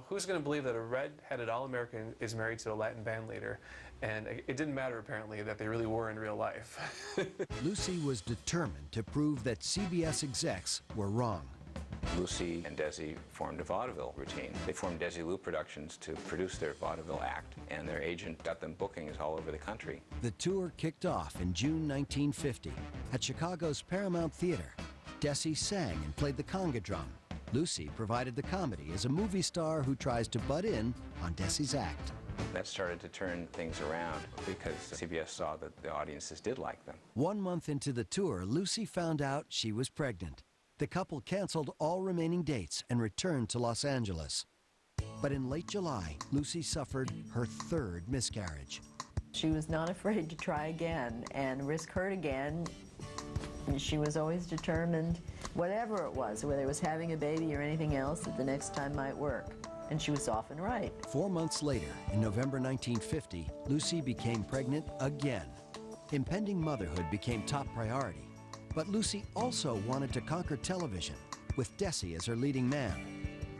Who's going to believe that a red-headed All-American is married to a Latin band leader? And it didn't matter, apparently, that they really were in real life. Lucy was determined to prove that CBS execs were wrong. Lucy and Desi formed a vaudeville routine. They formed Desi Lou Productions to produce their vaudeville act, and their agent got them bookings all over the country. The tour kicked off in June 1950 at Chicago's Paramount Theater. Desi sang and played the conga drum. Lucy provided the comedy as a movie star who tries to butt in on Desi's act. That started to turn things around because CBS saw that the audiences did like them. 1 month into the tour, Lucy found out she was pregnant. The couple canceled all remaining dates and returned to Los Angeles. But in late July, Lucy suffered her third miscarriage. She was not afraid to try again and risk hurt again. She was always determined, whatever it was, whether it was having a baby or anything else, that the next time might work. And she was often right. 4 months later, in November 1950, Lucy became pregnant again. Impending motherhood became top priority. But Lucy also wanted to conquer television, with Desi as her leading man.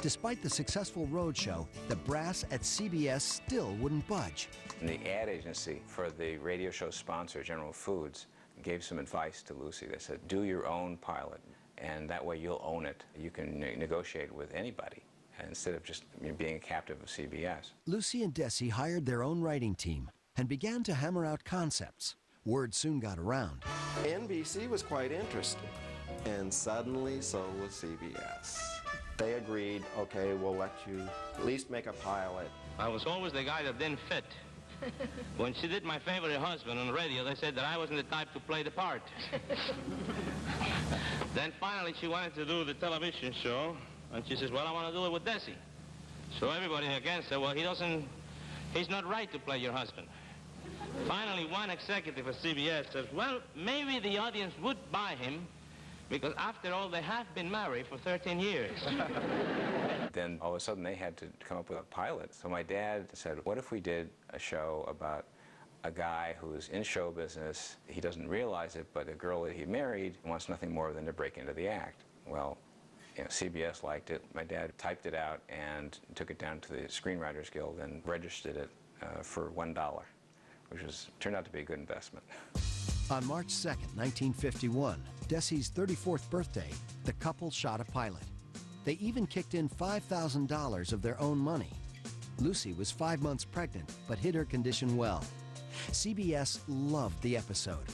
Despite the successful roadshow, the brass at CBS still wouldn't budge. And the ad agency for the radio show sponsor, General Foods, gave some advice to Lucy. They said, do your own pilot, and that way you'll own it. You can negotiate with anybody, instead of just being a captive of CBS. Lucy and Desi hired their own writing team and began to hammer out concepts. Word soon got around. NBC was quite interested, and suddenly so was CBS. They agreed, okay, we'll let you at least make a pilot. I was always the guy that didn't fit. When she did My Favorite Husband on the radio, they said that I wasn't the type to play the part. Then finally she wanted to do the television show, and she says, well, I want to do it with Desi. So everybody again said, well, he's not right to play your husband. Finally, one executive at CBS says, well, maybe the audience would buy him, because after all, they have been married for 13 years. Then all of a sudden they had to come up with a pilot. So my dad said, what if we did a show about a guy who's in show business, he doesn't realize it, but a girl that he married wants nothing more than to break into the act. Well, you know, CBS liked it. My dad typed it out and took it down to the Screenwriters Guild and registered it for $1, which turned out to be a good investment. On March 2nd, 1951, Desi's 34th birthday, the couple shot a pilot. They even kicked in $5,000 of their own money. Lucy was 5 months pregnant, but hid her condition well. CBS loved the episode,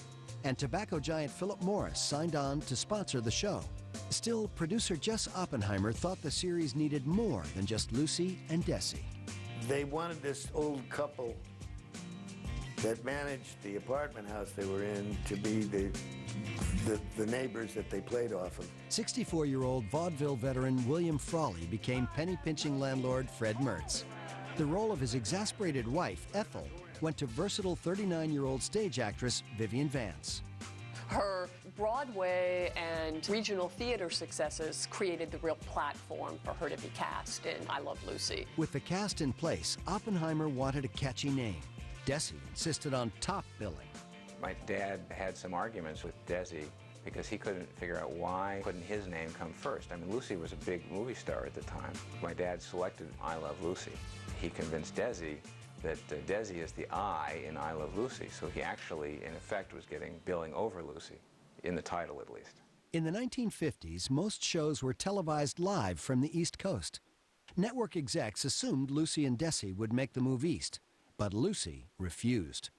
and tobacco giant Philip Morris signed on to sponsor the show. Still, producer Jess Oppenheimer thought the series needed more than just Lucy and Desi. They wanted this old couple that managed the apartment house they were in to be the neighbors that they played off of. 64-year-old vaudeville veteran William Frawley became penny-pinching landlord Fred Mertz. The role of his exasperated wife, Ethel, went to versatile 39-year-old stage actress Vivian Vance. Her Broadway and regional theater successes created the real platform for her to be cast in I Love Lucy. With the cast in place, Oppenheimer wanted a catchy name. Desi insisted on top billing. My dad had some arguments with Desi because he couldn't figure out why couldn't his name come first. I mean, Lucy was a big movie star at the time. My dad selected I Love Lucy. He convinced Desi that Desi is the I in I Love Lucy, so he actually, in effect, was getting billing over Lucy, in the title at least. In the 1950s, most shows were televised live from the East Coast. Network execs assumed Lucy and Desi would make the move east, but Lucy refused.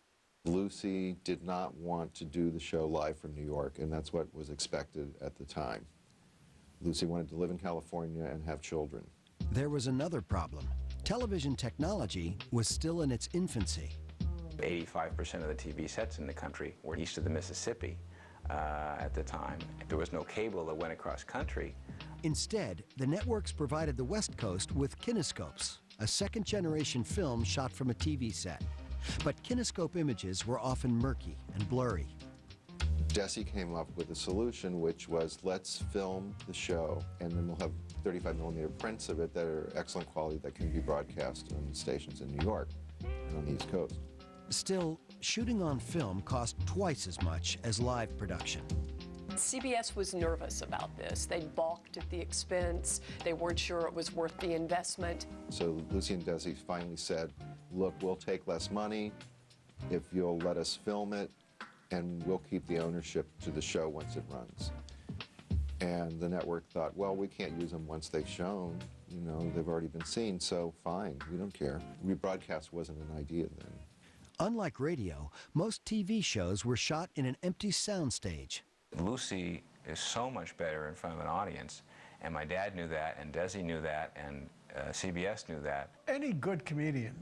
Lucy did not want to do the show live from New York, and that's what was expected at the time. Lucy wanted to live in California and have children. There was another problem. Television technology was still in its infancy. 85% of the TV sets in the country were east of the Mississippi at the time. There was no cable that went across country. Instead, the networks provided the West Coast with kinescopes, a second-generation film shot from a TV set. But kinescope images were often murky and blurry. Desi came up with a solution, which was, let's film the show, and then we'll have 35mm prints of it that are excellent quality that can be broadcast on stations in New York and on the East Coast. Still, shooting on film cost twice as much as live production. CBS was nervous about this. They balked at the expense. They weren't sure it was worth the investment. So Lucy and Desi finally said, look, we'll take less money if you'll let us film it, and we'll keep the ownership to the show once it runs. And the network thought, well, we can't use them once they've shown. You know, they've already been seen, so fine, we don't care. Rebroadcast wasn't an idea then. Unlike radio, most TV shows were shot in an empty soundstage. Lucy is so much better in front of an audience, and my dad knew that, and Desi knew that, and CBS knew that. Any good comedian,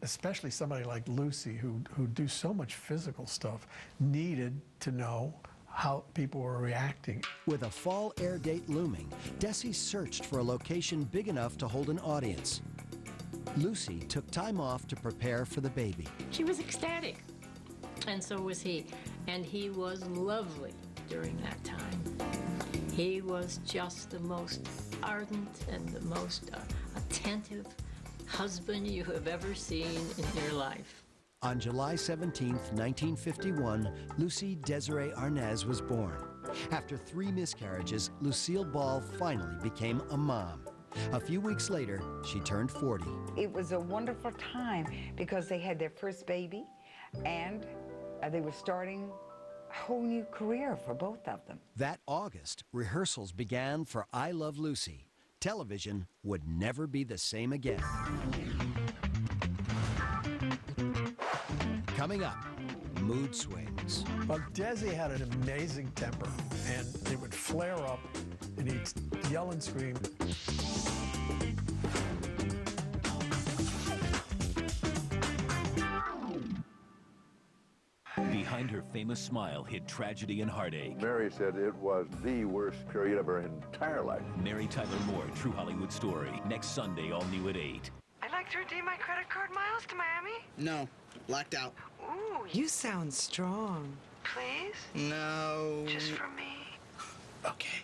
especially somebody like Lucy, who do so much physical stuff, needed to know how people were reacting. With a fall air date looming, Desi searched for a location big enough to hold an audience. Lucy took time off to prepare for the baby. She was ecstatic, and so was he. And he was lovely during that time. He was just the most ardent and the most attentive husband you have ever seen in your life. On July 17, 1951, Lucy Desiree Arnaz was born. After 3 miscarriages, Lucille Ball finally became a mom. A few weeks later, she turned 40. It was a wonderful time because they had their first baby, and they were starting a whole new career for both of them. That August, rehearsals began for I Love Lucy. Television would never be the same again. Coming up, mood swings. Well, Desi had an amazing temper, and it would flare up, and he'd yell and scream. Behind her famous smile hid tragedy and heartache. Mary said it was the worst period of her entire life. Mary Tyler Moore, True Hollywood Story. Next Sunday, all new at 8. I'd like to redeem my credit card miles to Miami. No, blacked out. Ooh, You sound strong. please? No. Just for me. Okay.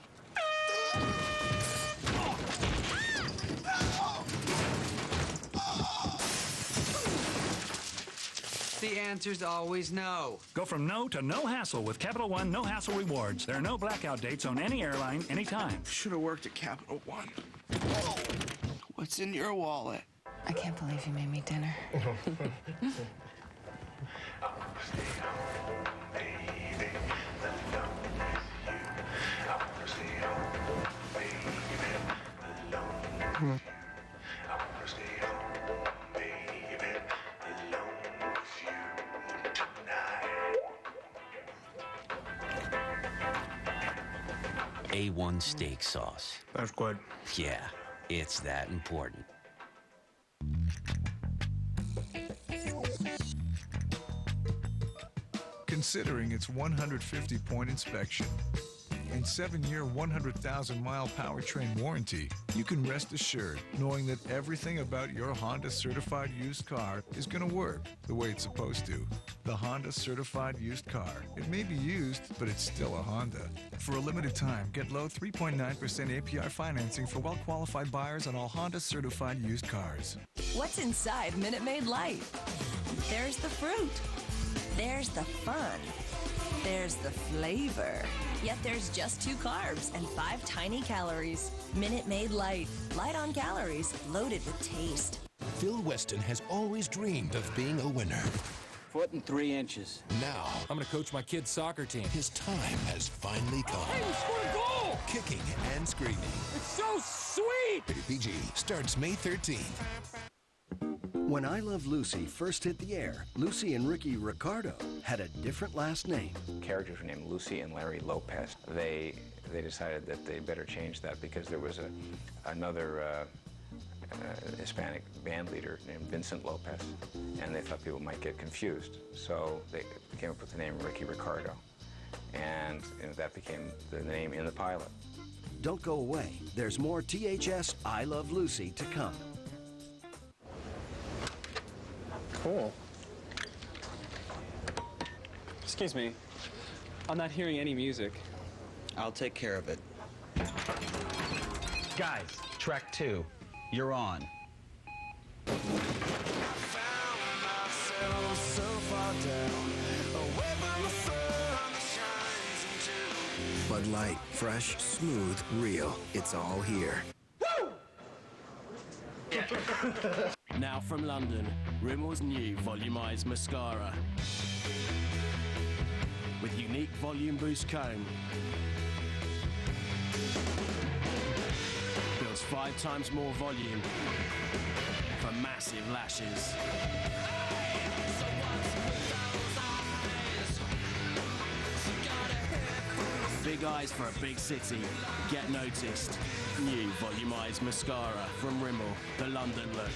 The answer's always no. Go from no to no hassle with Capital One No Hassle Rewards. There are no blackout dates on any airline, anytime. Should have worked at Capital One. Whoa. What's in your wallet? I can't believe you made me dinner. A1 steak sauce. That's good. Yeah, it's that important. Considering its 150-point inspection and 7-year, 100,000-mile powertrain warranty, you can rest assured knowing that everything about your Honda certified used car is going to work the way it's supposed to. The Honda certified used car. It may be used, but it's still a Honda. For a limited time, get low 3.9% APR financing for well-qualified buyers on all Honda certified used cars. What's inside Minute Maid Light? There's the fruit. There's the fun. There's the flavor. Yet there's just 2 carbs and 5 tiny calories. Minute Maid Light. Light on calories, loaded with taste. Phil Weston has always dreamed of being a winner. 1.3 Now, I'm going to coach my kid's soccer team. his time has finally come. Hey, we scored a goal! Kicking and screaming. It's so sweet! Rated PG starts May 13th. When I Love Lucy first hit the air, Lucy and Ricky Ricardo had a different last name. Characters were named Lucy and Larry Lopez. They decided that they better change that because there was another Hispanic band leader named Vincent Lopez, and they thought people might get confused. So they came up with the name Ricky Ricardo, and that became the name in the pilot. Don't go away. There's more THS I Love Lucy to come. Cool. Excuse me. I'm not hearing any music. I'll take care of it. Guys, track 2. You're on. Bud Light, fresh, smooth, real. It's all here. Now from London, Rimmel's new volumized mascara. With unique volume boost comb. Builds 5 times more volume for massive lashes. Big eyes for a big city. Get noticed. New volumized mascara from Rimmel, the London look.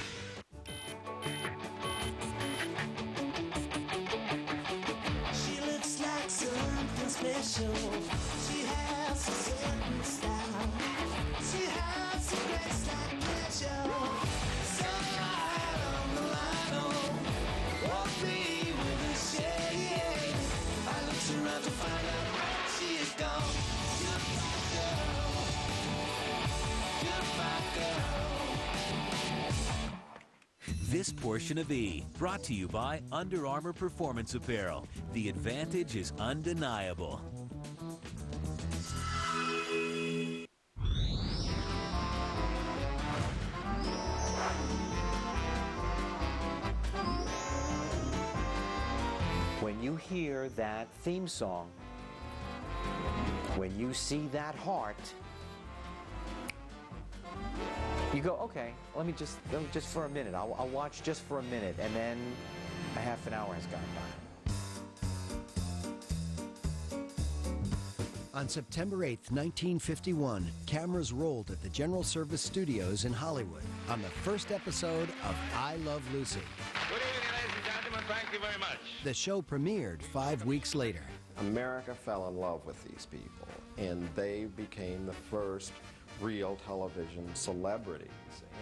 She looks like something special. She has a certain style. She has a grace like pleasure. So right on the line, oh, walk me with a shade. I looked around to find out where she is gone. Goodbye, girl. Goodbye, girl. This portion of E, brought to you by Under Armour Performance Apparel. The advantage is undeniable. When you hear that theme song, when you see that heart, you go, okay, let me just for a minute. I'll watch just for a minute, and then a half an hour has gone by. On September 8th, 1951, cameras rolled at the General Service Studios in Hollywood on the first episode of I Love Lucy. Good evening, ladies and gentlemen. Thank you very much. The show premiered 5 weeks later. America fell in love with these people, and they became the first real television celebrities.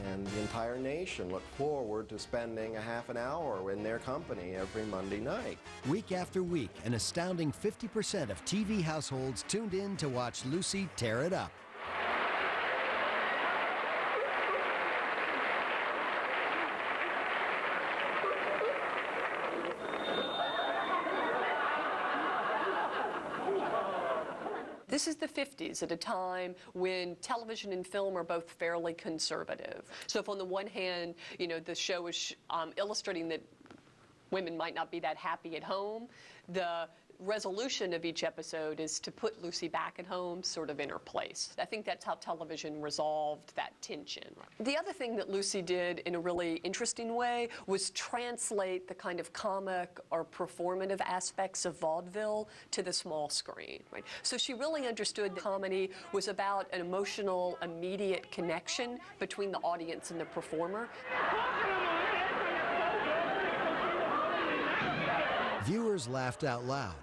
And the entire nation looked forward to spending a half an hour in their company every Monday night. Week after week, an astounding 50% of TV households tuned in to watch Lucy tear it up. This is the 50s, at a time when television and film are both fairly conservative. So if on the one hand, you know, the show is illustrating that women might not be that happy at home, the resolution of each episode is to put Lucy back at home, sort of in her place. I think that's how television resolved that tension. The other thing that Lucy did in a really interesting way was translate the kind of comic or performative aspects of vaudeville to the small screen. Right? So she really understood that comedy was about an emotional, immediate connection between the audience and the performer. Viewers laughed out loud,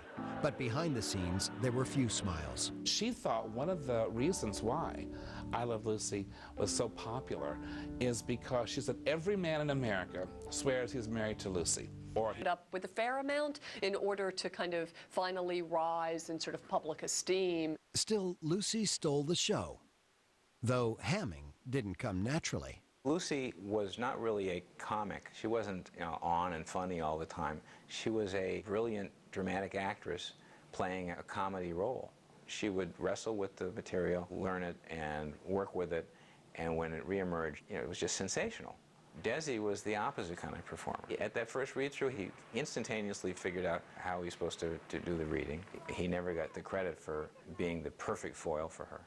but behind the scenes, there were few smiles. She thought one of the reasons why I Love Lucy was so popular is because she said every man in America swears he's married to Lucy. Or up with a fair amount in order to kind of finally rise in sort of public esteem. Still, Lucy stole the show, though hamming didn't come naturally. Lucy was not really a comic. She wasn't, you know, on and funny all the time. She was a brilliant dramatic actress playing a comedy role. She would wrestle with the material, learn it, and work with it, and when it reemerged, you know, it was just sensational. Desi was the opposite kind of performer. At that first read-through, he instantaneously figured out how he was supposed to do the reading. He never got the credit for being the perfect foil for her.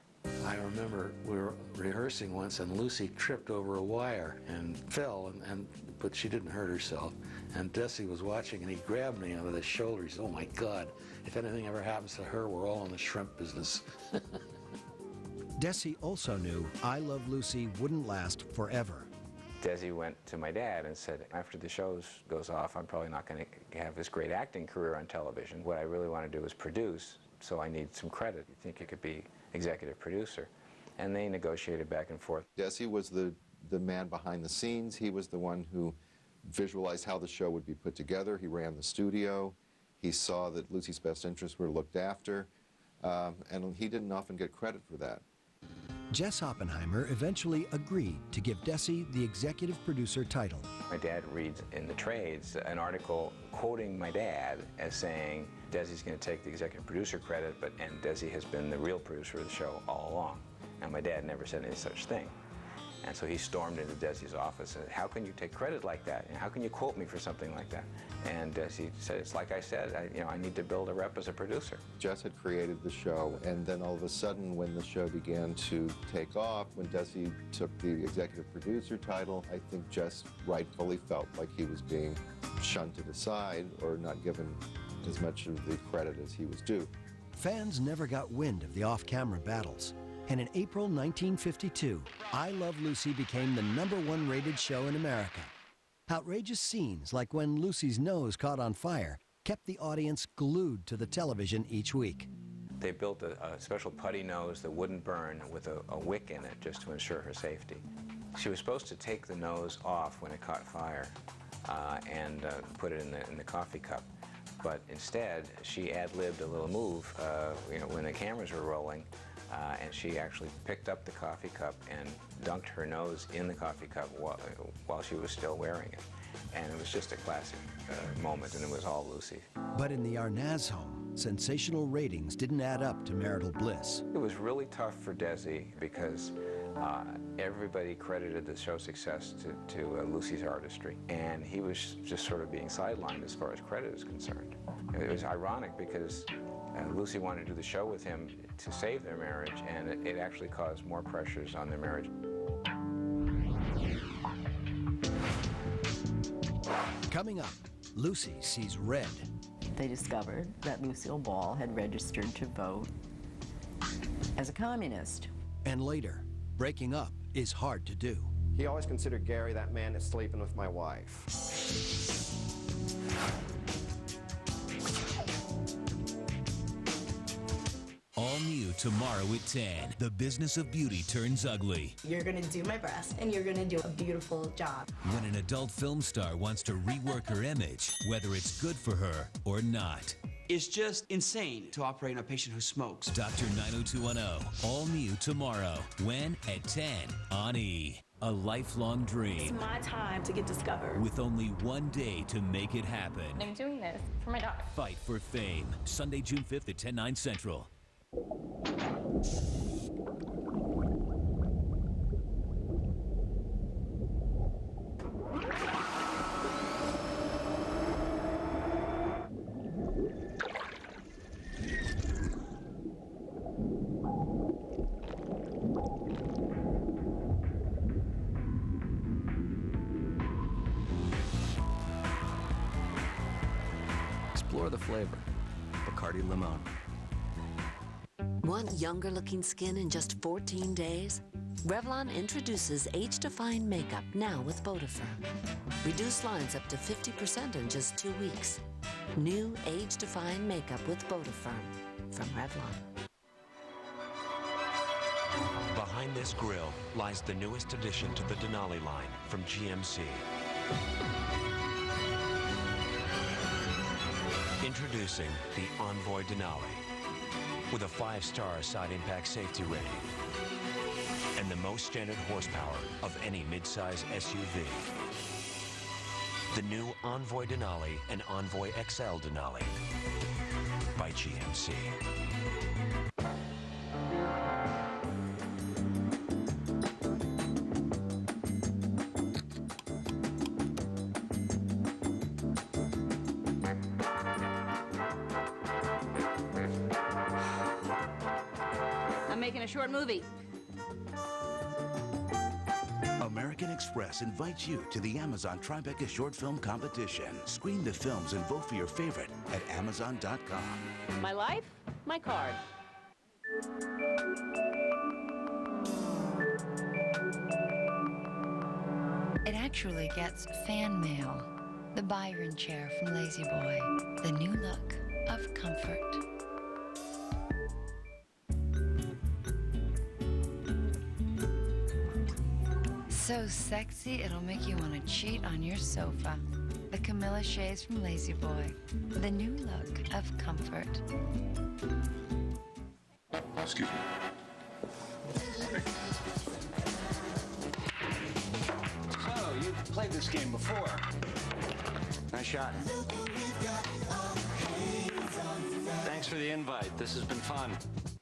I remember we were rehearsing once and Lucy tripped over a wire and fell, but she didn't hurt herself. And Desi was watching and he grabbed me under the shoulder. He said, "Oh my God, if anything ever happens to her, we're all in the shrimp business." Desi also knew I Love Lucy wouldn't last forever. Desi went to my dad and said, after the show goes off, I'm probably not going to have this great acting career on television. What I really want to do is produce, so I need some credit. You think you could be executive producer? And they negotiated back and forth. Desi was the man behind the scenes. He was the one who visualized how the show would be put together. He ran the studio. He saw that Lucy's best interests were looked after, and he didn't often get credit for that. Jess Oppenheimer eventually agreed to give Desi the executive producer title. My dad reads in the trades an article quoting my dad as saying, Desi's going to take the executive producer credit, and Desi has been the real producer of the show all along. And my dad never said any such thing. And so he stormed into Desi's office and said, "How can you take credit like that? And how can you quote me for something like that?" And Desi said, "It's like I said, I need to build a rep as a producer." Jess had created the show, and then all of a sudden, when the show began to take off, when Desi took the executive producer title, I think Jess rightfully felt like he was being shunted aside or not given as much of the credit as he was due. Fans never got wind of the off-camera battles. And in April 1952, I Love Lucy became the #1 rated show in America. Outrageous scenes like when Lucy's nose caught on fire kept the audience glued to the television each week. They built a special putty nose that wouldn't burn with a wick in it just to ensure her safety. She was supposed to take the nose off when it caught fire and put it in the coffee cup. But instead, she ad-libbed a little move when the cameras were rolling. And she actually picked up the coffee cup and dunked her nose in the coffee cup while she was still wearing it. And it was just a classic moment, and it was all Lucy. But in the Arnaz home, sensational ratings didn't add up to marital bliss. It was really tough for Desi because everybody credited the show's success to Lucy's artistry. And he was just sort of being sidelined as far as credit is concerned. It was ironic because Lucy wanted to do the show with him to save their marriage, and it actually caused more pressures on their marriage. Coming up, Lucy sees red. They discovered that Lucille Ball had registered to vote as a communist. And later, breaking up is hard to do. He always considered Gary that man that's sleeping with my wife. All new tomorrow at 10. The business of beauty turns ugly. You're gonna do my breast, and you're gonna do a beautiful job. When an adult film star wants to rework her image, whether it's good for her or not. It's just insane to operate on a patient who smokes. Dr. 90210. All new tomorrow. When? At 10 on E! A lifelong dream. It's my time to get discovered. With only one day to make it happen. I'm doing this for my daughter. Fight for fame. Sunday, June 5th at 10/9 Central. Explore the flavor. Bacardi Limon. Want younger-looking skin in just 14 days? Revlon introduces age-defying makeup now with Vodafirm. Reduce lines up to 50% in just 2 weeks. New age-defying makeup with Vodafirm from Revlon. Behind this grill lies the newest addition to the Denali line from GMC. Introducing the Envoy Denali, with a 5-star side impact safety rating and the most standard horsepower of any midsize SUV. The new Envoy Denali and Envoy XL Denali by GMC. Making a short movie. American Express invites you to the Amazon Tribeca Short Film Competition. Screen the films and vote for your favorite at Amazon.com. My life, my card. It actually gets fan mail. The Byron chair from Lazy Boy. The new look of comfort. So sexy, it'll make you want to cheat on your sofa. The Camilla shades from Lazy Boy. The new look of comfort. Excuse me. So, you've played this game before. Nice shot. Thanks for the invite. This has been fun.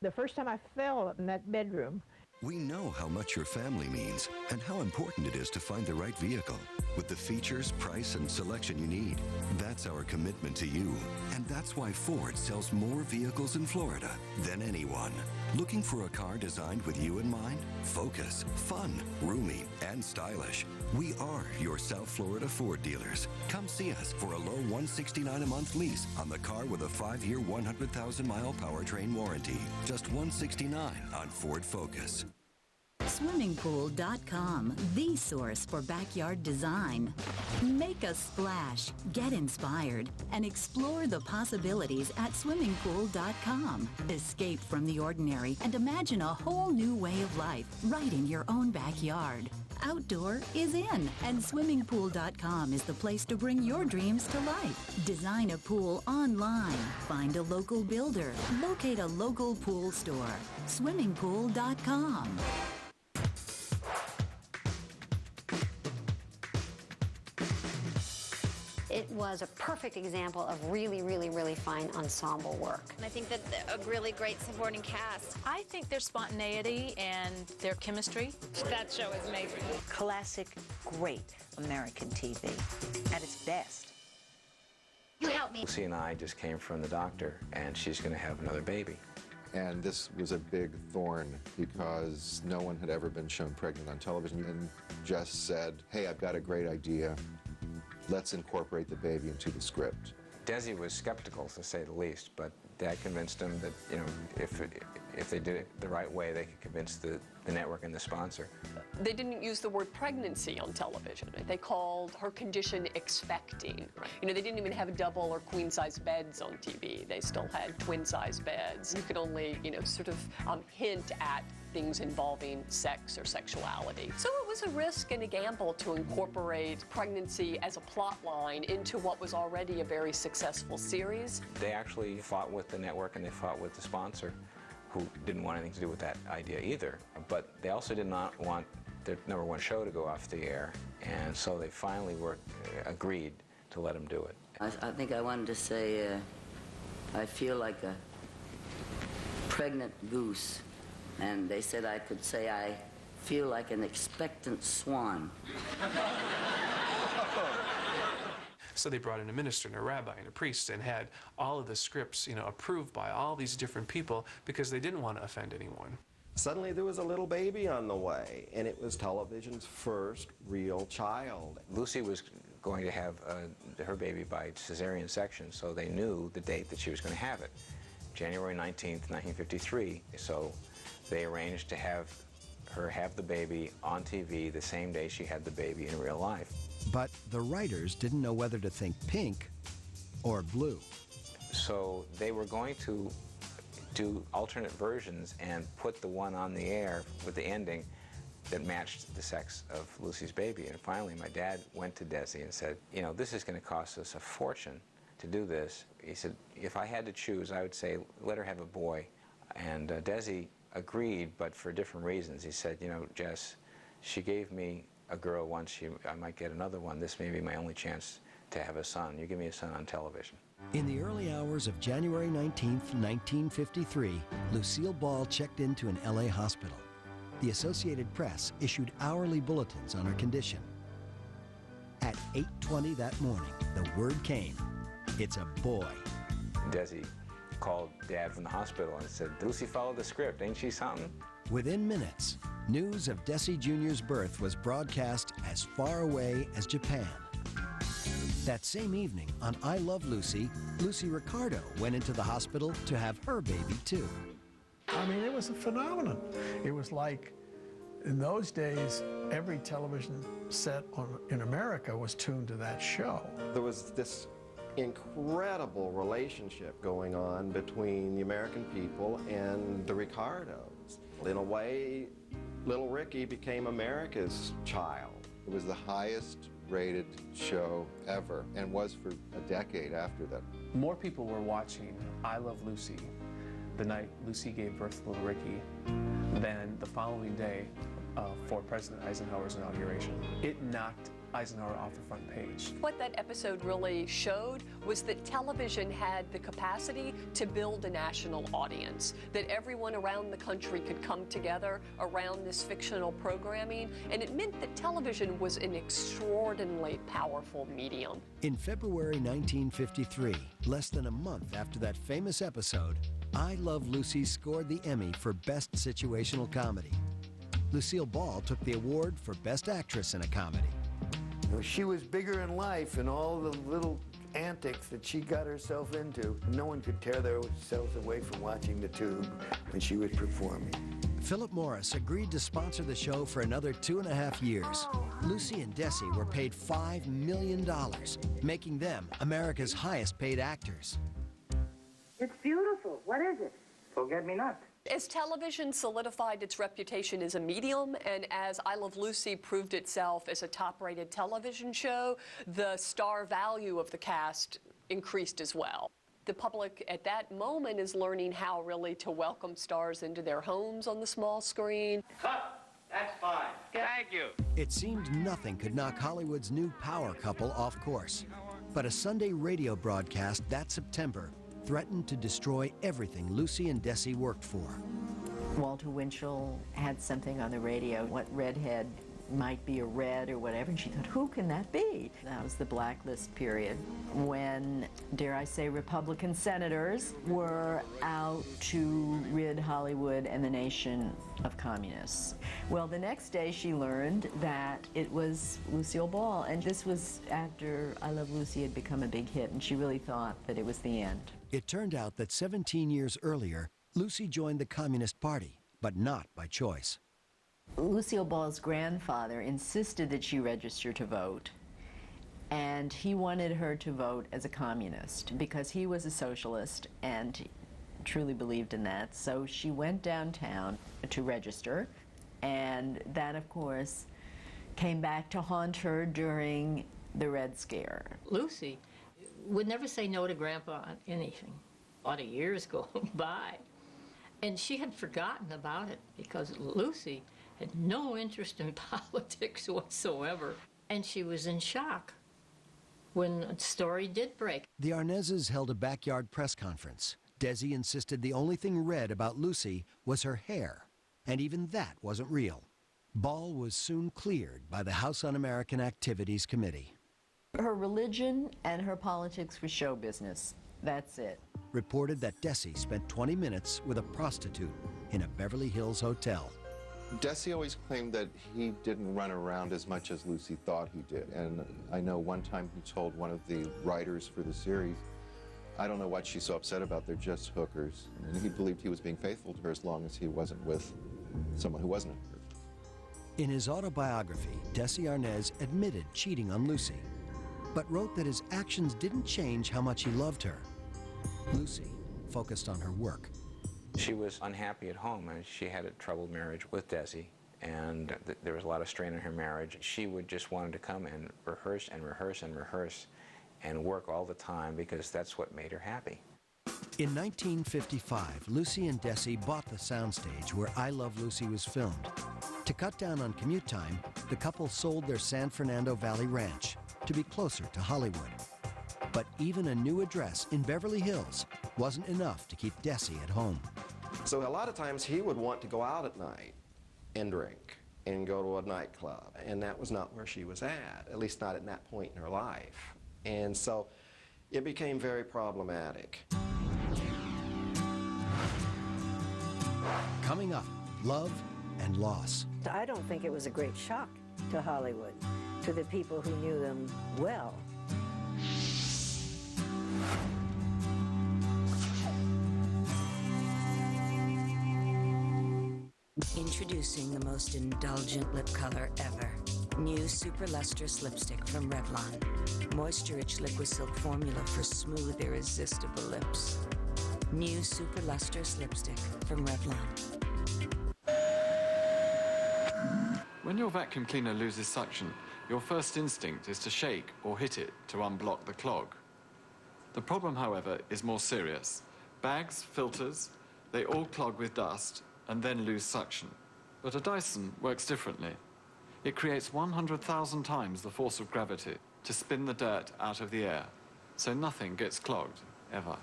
The first time I fell in that bedroom. We know how much your family means and how important it is to find the right vehicle with the features, price, and selection you need. That's our commitment to you. And that's why Ford sells more vehicles in Florida than anyone. Looking for a car designed with you in mind? Focus, fun, roomy, and stylish. We are your South Florida Ford dealers. Come see us for a low $169 a month lease on the car with a 5-year, 100,000-mile powertrain warranty. Just $169 on Ford Focus. Swimmingpool.com, the source for backyard design. Make a splash, get inspired, and explore the possibilities at swimmingpool.com. Escape from the ordinary and imagine a whole new way of life right in your own backyard. Outdoor is in, and swimmingpool.com is the place to bring your dreams to life. Design a pool online. Find a local builder. Locate a local pool store. Swimmingpool.com. It was a perfect example of really, really, really fine ensemble work. And I think that a really great supporting cast. I think their spontaneity and their chemistry. That show is amazing. Classic, great American TV at its best. You help me. Lucy and I just came from the doctor, and she's going to have another baby. And this was a big thorn because no one had ever been shown pregnant on television, and Jess said, hey, I've got a great idea. Let's incorporate the baby into the script. Desi was skeptical, to say the least, but Dad convinced him that, you know, if they did it the right way, they could convince the network and the sponsor. They didn't use the word pregnancy on television. They called her condition expecting. You know, they didn't even have double or queen-size beds on TV. They still had twin-size beds. You could only, you know, sort of hint at things involving sex or sexuality. So it was a risk and a gamble to incorporate pregnancy as a plot line into what was already a very successful series. They actually fought with the network and they fought with the sponsor, who didn't want anything to do with that idea either. But they also did not want their #1 show to go off the air, and so they finally agreed to let him do it. I think I wanted to say, I feel like a pregnant goose, and they said I could say I feel like an expectant swan. So they brought in a minister and a rabbi and a priest and had all of the scripts, approved by all these different people because they didn't want to offend anyone. Suddenly there was a little baby on the way, and it was television's first real child. Lucy was going to have her baby by cesarean section, so they knew the date that she was going to have it, January 19th, 1953. So they arranged to have her have the baby on TV the same day she had the baby in real life. But the writers didn't know whether to think pink or blue. So they were going to do alternate versions and put the one on the air with the ending that matched the sex of Lucy's baby. And finally, my dad went to Desi and said, this is going to cost us a fortune to do this. He said, if I had to choose, I would say, let her have a boy. And Desi agreed, but for different reasons. He said, Jess, she gave me a girl once, I might get another one. This may be my only chance to have a son. You give me a son on television. In the early hours of January 19th, 1953, Lucille Ball checked into an LA hospital. The Associated Press issued hourly bulletins on her condition. At 8:20 that morning, the word came, it's a boy. Desi called Dad from the hospital and said, Lucy followed the script, ain't she something? Within minutes, news of Desi Jr.'s birth was broadcast as far away as Japan. That same evening on I Love Lucy, Lucy Ricardo went into the hospital to have her baby too. I mean, it was a phenomenon. It was like, in those days, every television set in America was tuned to that show. There was this incredible relationship going on between the American people and the Ricardos. In a way, little Ricky became America's child. It was the highest rated show ever, and was for a decade after that. More people were watching I Love Lucy the night Lucy gave birth to little Ricky than the following day for President Eisenhower's inauguration. It knocked Eisenhower off the front page. What that episode really showed was that television had the capacity to build a national audience, that everyone around the country could come together around this fictional programming, and it meant that television was an extraordinarily powerful medium. In February 1953, less than a month after that famous episode, I Love Lucy scored the Emmy for Best Situational Comedy. Lucille Ball took the award for Best Actress in a Comedy. She was bigger in life, and all the little antics that she got herself into, no one could tear themselves away from watching the tube when she was performing. Philip Morris agreed to sponsor the show for another 2.5 years. Lucy and Desi were paid $5 million, making them America's highest paid actors. It's beautiful. What is it? Forget-me-not. As television solidified its reputation as a medium, and as I Love Lucy proved itself as a top-rated television show, the star value of the cast increased as well. The public at that moment is learning how really to welcome stars into their homes on the small screen. Cut! That's fine. Thank you. It seemed nothing could knock Hollywood's new power couple off course. But a Sunday radio broadcast that September threatened to destroy everything Lucy and Desi worked for. Walter Winchell had something on the radio, what redhead might be a red or whatever, and she thought, who can that be? That was the blacklist period when, dare I say, Republican senators were out to rid Hollywood and the nation of communists. Well, the next day she learned that it was Lucille Ball, and this was after I Love Lucy had become a big hit, and she really thought that it was the end. It turned out that 17 years earlier, Lucy joined the Communist Party, but not by choice. Lucille Ball's grandfather insisted that she register to vote, and he wanted her to vote as a communist because he was a socialist and truly believed in that. So she went downtown to register, and that, of course, came back to haunt her during the Red Scare. Lucy would never say no to Grandpa on anything. A lot of years go by, and she had forgotten about it because Lucy had no interest in politics whatsoever, and she was in shock when the story did break. The Arnazes held a backyard press conference. Desi insisted the only thing red about Lucy was her hair, and even that wasn't real. Ball was soon cleared by the House Un-American Activities Committee. Her religion and her politics were show business. That's it. Reported that Desi spent 20 minutes with a prostitute in a Beverly Hills hotel. Desi always claimed that he didn't run around as much as Lucy thought he did. And I know one time he told one of the writers for the series, I don't know what she's so upset about, they're just hookers. And he believed he was being faithful to her as long as he wasn't with someone who wasn't a hooker. In his autobiography, Desi Arnaz admitted cheating on Lucy, but wrote that his actions didn't change how much he loved her. Lucy focused on her work. She was unhappy at home, and she had a troubled marriage with Desi, and there was a lot of strain in her marriage. She would just wanted to come and rehearse and rehearse and rehearse and work all the time because that's what made her happy. In 1955, Lucy and Desi bought the soundstage where I Love Lucy was filmed. To cut down on commute time, the couple sold their San Fernando Valley ranch to be closer to Hollywood. But even a new address in Beverly Hills wasn't enough to keep Desi at home. So a lot of times he would want to go out at night and drink and go to a nightclub, and that was not where she was at least not at that point in her life. And so it became very problematic. Coming up, love and loss. I don't think it was a great shock to Hollywood, to the people who knew them well. Introducing the most indulgent lip color ever. New Super Lustrous Lipstick from Revlon. Moisture-rich liquid silk formula for smooth, irresistible lips. New Super Lustrous Lipstick from Revlon. When your vacuum cleaner loses suction, your first instinct is to shake or hit it to unblock the clog. The problem, however, is more serious. Bags, filters, they all clog with dust and then lose suction. But a Dyson works differently. It creates 100,000 times the force of gravity to spin the dirt out of the air, so nothing gets clogged, ever.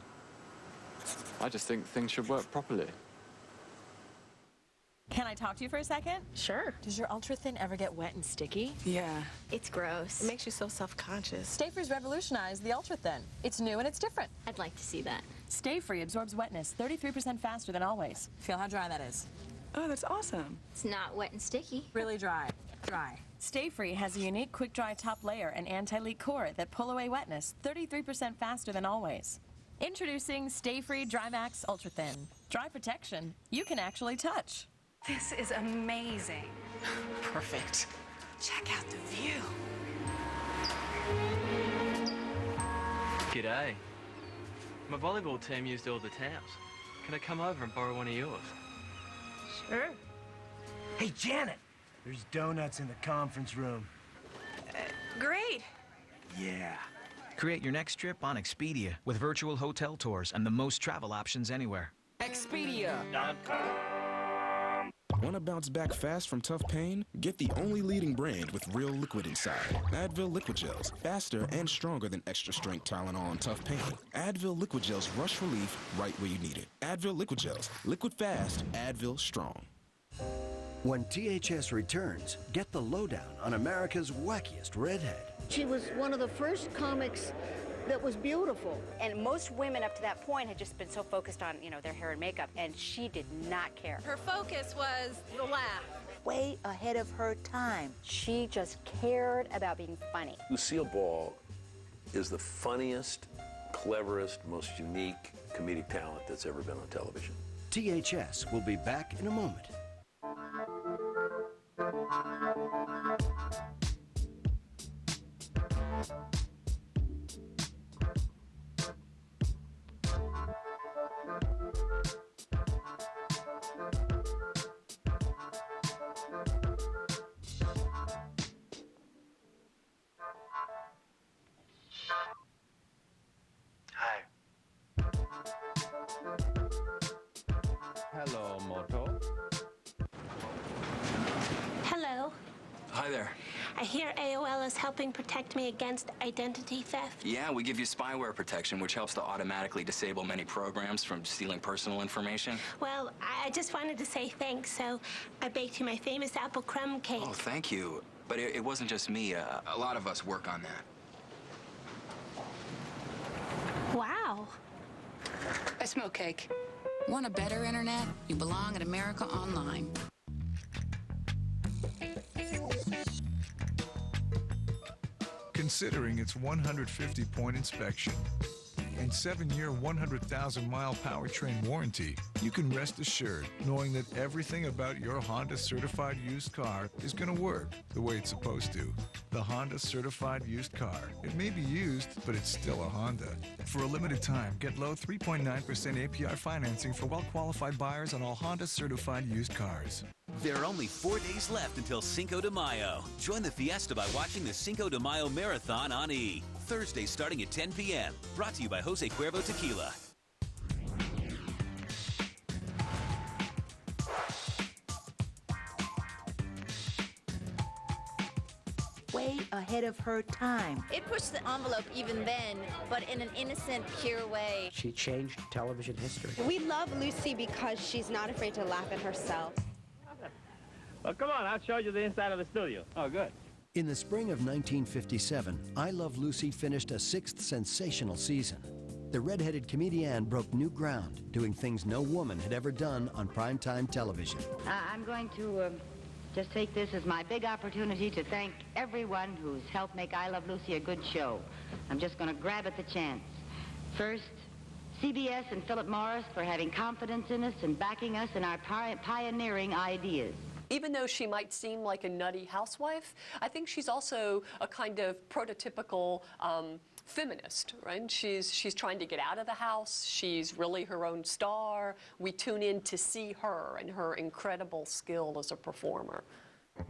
I just think things should work properly. Can I talk to you for a second? Sure. Does your Ultra Thin ever get wet and sticky? Yeah. It's gross. It makes you so self-conscious. Stay Free's revolutionized the Ultra Thin. It's new and it's different. I'd like to see that. Stay Free absorbs wetness 33% faster than always. Feel how dry that is. Oh, that's awesome. It's not wet and sticky. Really dry. Dry. Stay Free has a unique quick dry top layer and anti-leak core that pull away wetness 33% faster than always. Introducing Stay Free Dry Max Ultra Thin. Dry protection you can actually touch. This is amazing. Perfect. Check out the view. G'day. My volleyball team used all the towels. Can I come over and borrow one of yours? Sure. Hey, Janet, there's donuts in the conference room. Great. Yeah. Create your next trip on Expedia with virtual hotel tours and the most travel options anywhere. Expedia.com. Want to bounce back fast from tough pain? Get the only leading brand with real liquid inside. Advil Liquid Gels. Faster and stronger than extra strength Tylenol and tough pain. Advil Liquid Gels rush relief right where you need it. Advil Liquid Gels. Liquid fast. Advil strong. When THS returns, get the lowdown on America's wackiest redhead. She was one of the first comics that was beautiful. And most women up to that point had just been so focused on, their hair and makeup, and she did not care. Her focus was the laugh. Way ahead of her time. She just cared about being funny. Lucille Ball is the funniest, cleverest, most unique comedic talent that's ever been on television. THS will be back in a moment. Hi there. I hear AOL is helping protect me against identity theft. Yeah, we give you spyware protection, which helps to automatically disable many programs from stealing personal information. Well, I just wanted to say thanks, so I baked you my famous apple crumb cake. Oh, thank you. But it wasn't just me. A lot of us work on that. Wow. I smell cake. Want a better internet? You belong at America Online. Considering its 150-point inspection and 7-year, 100,000-mile powertrain warranty, you can rest assured knowing that everything about your Honda certified used car is going to work the way it's supposed to. The Honda certified used car. It may be used, but it's still a Honda. For a limited time, get low 3.9% APR financing for well-qualified buyers on all Honda certified used cars. There are only 4 days left until Cinco de Mayo. Join the fiesta by watching the Cinco de Mayo Marathon on E! Thursday starting at 10 p.m. Brought to you by Jose Cuervo Tequila. Way ahead of her time. It pushed the envelope even then, but in an innocent, pure way. She changed television history. We love Lucy because she's not afraid to laugh at herself. Well, come on, I'll show you the inside of the studio. Oh, good. In the spring of 1957, I Love Lucy finished a 6th sensational season. The red-headed comedienne broke new ground, doing things no woman had ever done on primetime television. I'm going to just take this as my big opportunity to thank everyone who's helped make I Love Lucy a good show. I'm just going to grab at the chance. First, CBS and Philip Morris for having confidence in us and backing us in our pioneering ideas. Even though she might seem like a nutty housewife, I think she's also a kind of prototypical feminist, right? She's trying to get out of the house. She's really her own star. We tune in to see her and her incredible skill as a performer.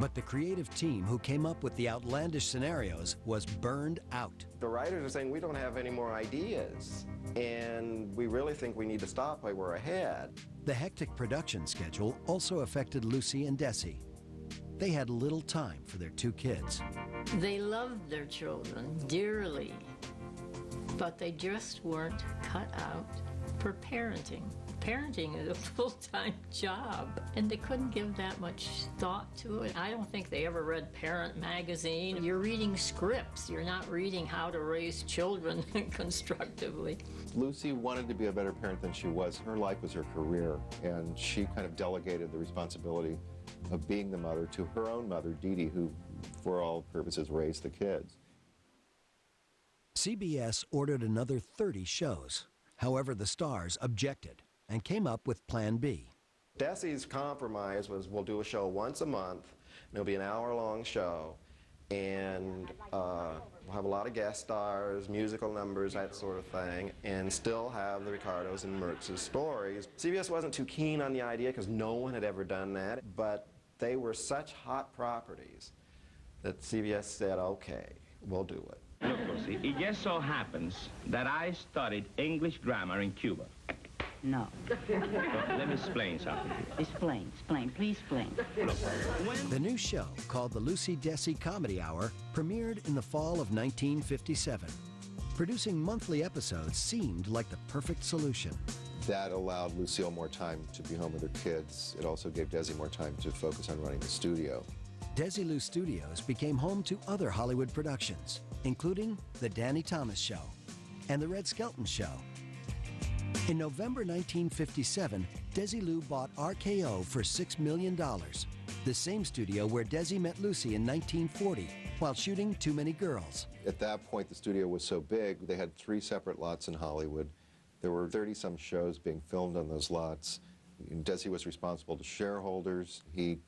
But the creative team who came up with the outlandish scenarios was burned out. The writers are saying we don't have any more ideas, and we really think we need to stop while we're ahead. The hectic production schedule also affected Lucy and Desi. They had little time for their 2 kids. They loved their children dearly, but they just weren't cut out for parenting. Parenting is a full-time job, and they couldn't give that much thought to it. I don't think they ever read Parent magazine. You're reading scripts. You're not reading how to raise children constructively. Lucy wanted to be a better parent than she was. Her life was her career, and she kind of delegated the responsibility of being the mother to her own mother, Dee Dee, who, for all purposes, raised the kids. CBS ordered another 30 shows. However, the stars objected and came up with Plan B. Desi's compromise was we'll do a show once a month, and it'll be an hour-long show, and we'll have a lot of guest stars, musical numbers, that sort of thing, and still have the Ricardos and Mertz's stories. CBS wasn't too keen on the idea because no one had ever done that, but they were such hot properties that CBS said, okay, we'll do it. Look, Lucy, it just so happens that I studied English grammar in Cuba. No. Well, let me explain something. Explain, please explain. Look, The new show, called the Lucy Desi Comedy Hour, premiered in the fall of 1957. Producing monthly episodes seemed like the perfect solution. That allowed Lucille more time to be home with her kids. It also gave Desi more time to focus on running the studio. Desilu Studios became home to other Hollywood productions, including The Danny Thomas Show and The Red Skelton Show. In November 1957, Desilu bought RKO for $6 million, the same studio where Desi met Lucy in 1940 while shooting Too Many Girls. At that point, the studio was so big, they had 3 separate lots in Hollywood. There were 30-some shows being filmed on those lots. And Desi was responsible to shareholders. He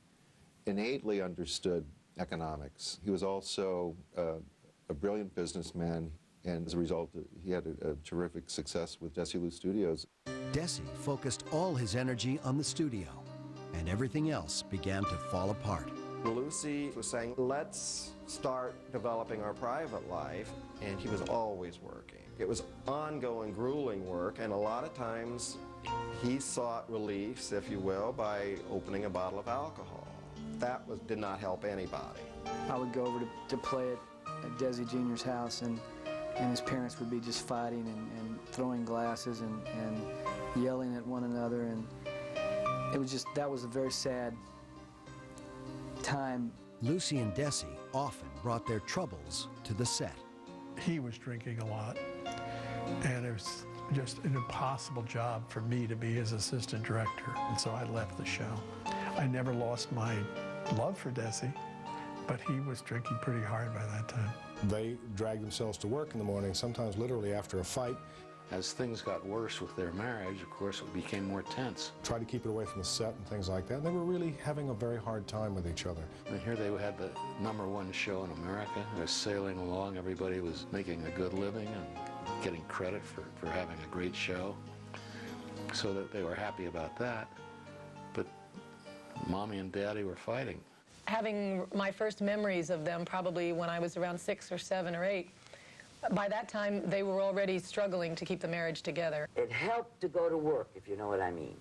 innately understood economics. He was also a brilliant businessman, and as a result, he had a terrific success with Desilu Studios. Desi focused all his energy on the studio, and everything else began to fall apart. Lucy was saying, let's start developing our private life, and he was always working. It was ongoing, grueling work, and a lot of times he sought reliefs, if you will, by opening a bottle of alcohol. That did not help anybody. I would go over to play at Desi Jr.'s house, and his parents would be just fighting and throwing glasses and yelling at one another, and that was a very sad time. Lucy and Desi often brought their troubles to the set. He was drinking a lot, and it was just an impossible job for me to be his assistant director, and so I left the show. I never lost my love for Desi, but he was drinking pretty hard by that time. They dragged themselves to work in the morning, sometimes literally after a fight. As things got worse with their marriage, of course, it became more tense. Tried to keep it away from the set and things like that. They were really having a very hard time with each other. And here they had the #1 show in America. They were sailing along. Everybody was making a good living and getting credit for having a great show. So that they were happy about that. But Mommy and Daddy were fighting. Having my first memories of them probably when I was around 6 or 7 or 8, by that time they were already struggling to keep the marriage together. It helped to go to work, if you know what I mean.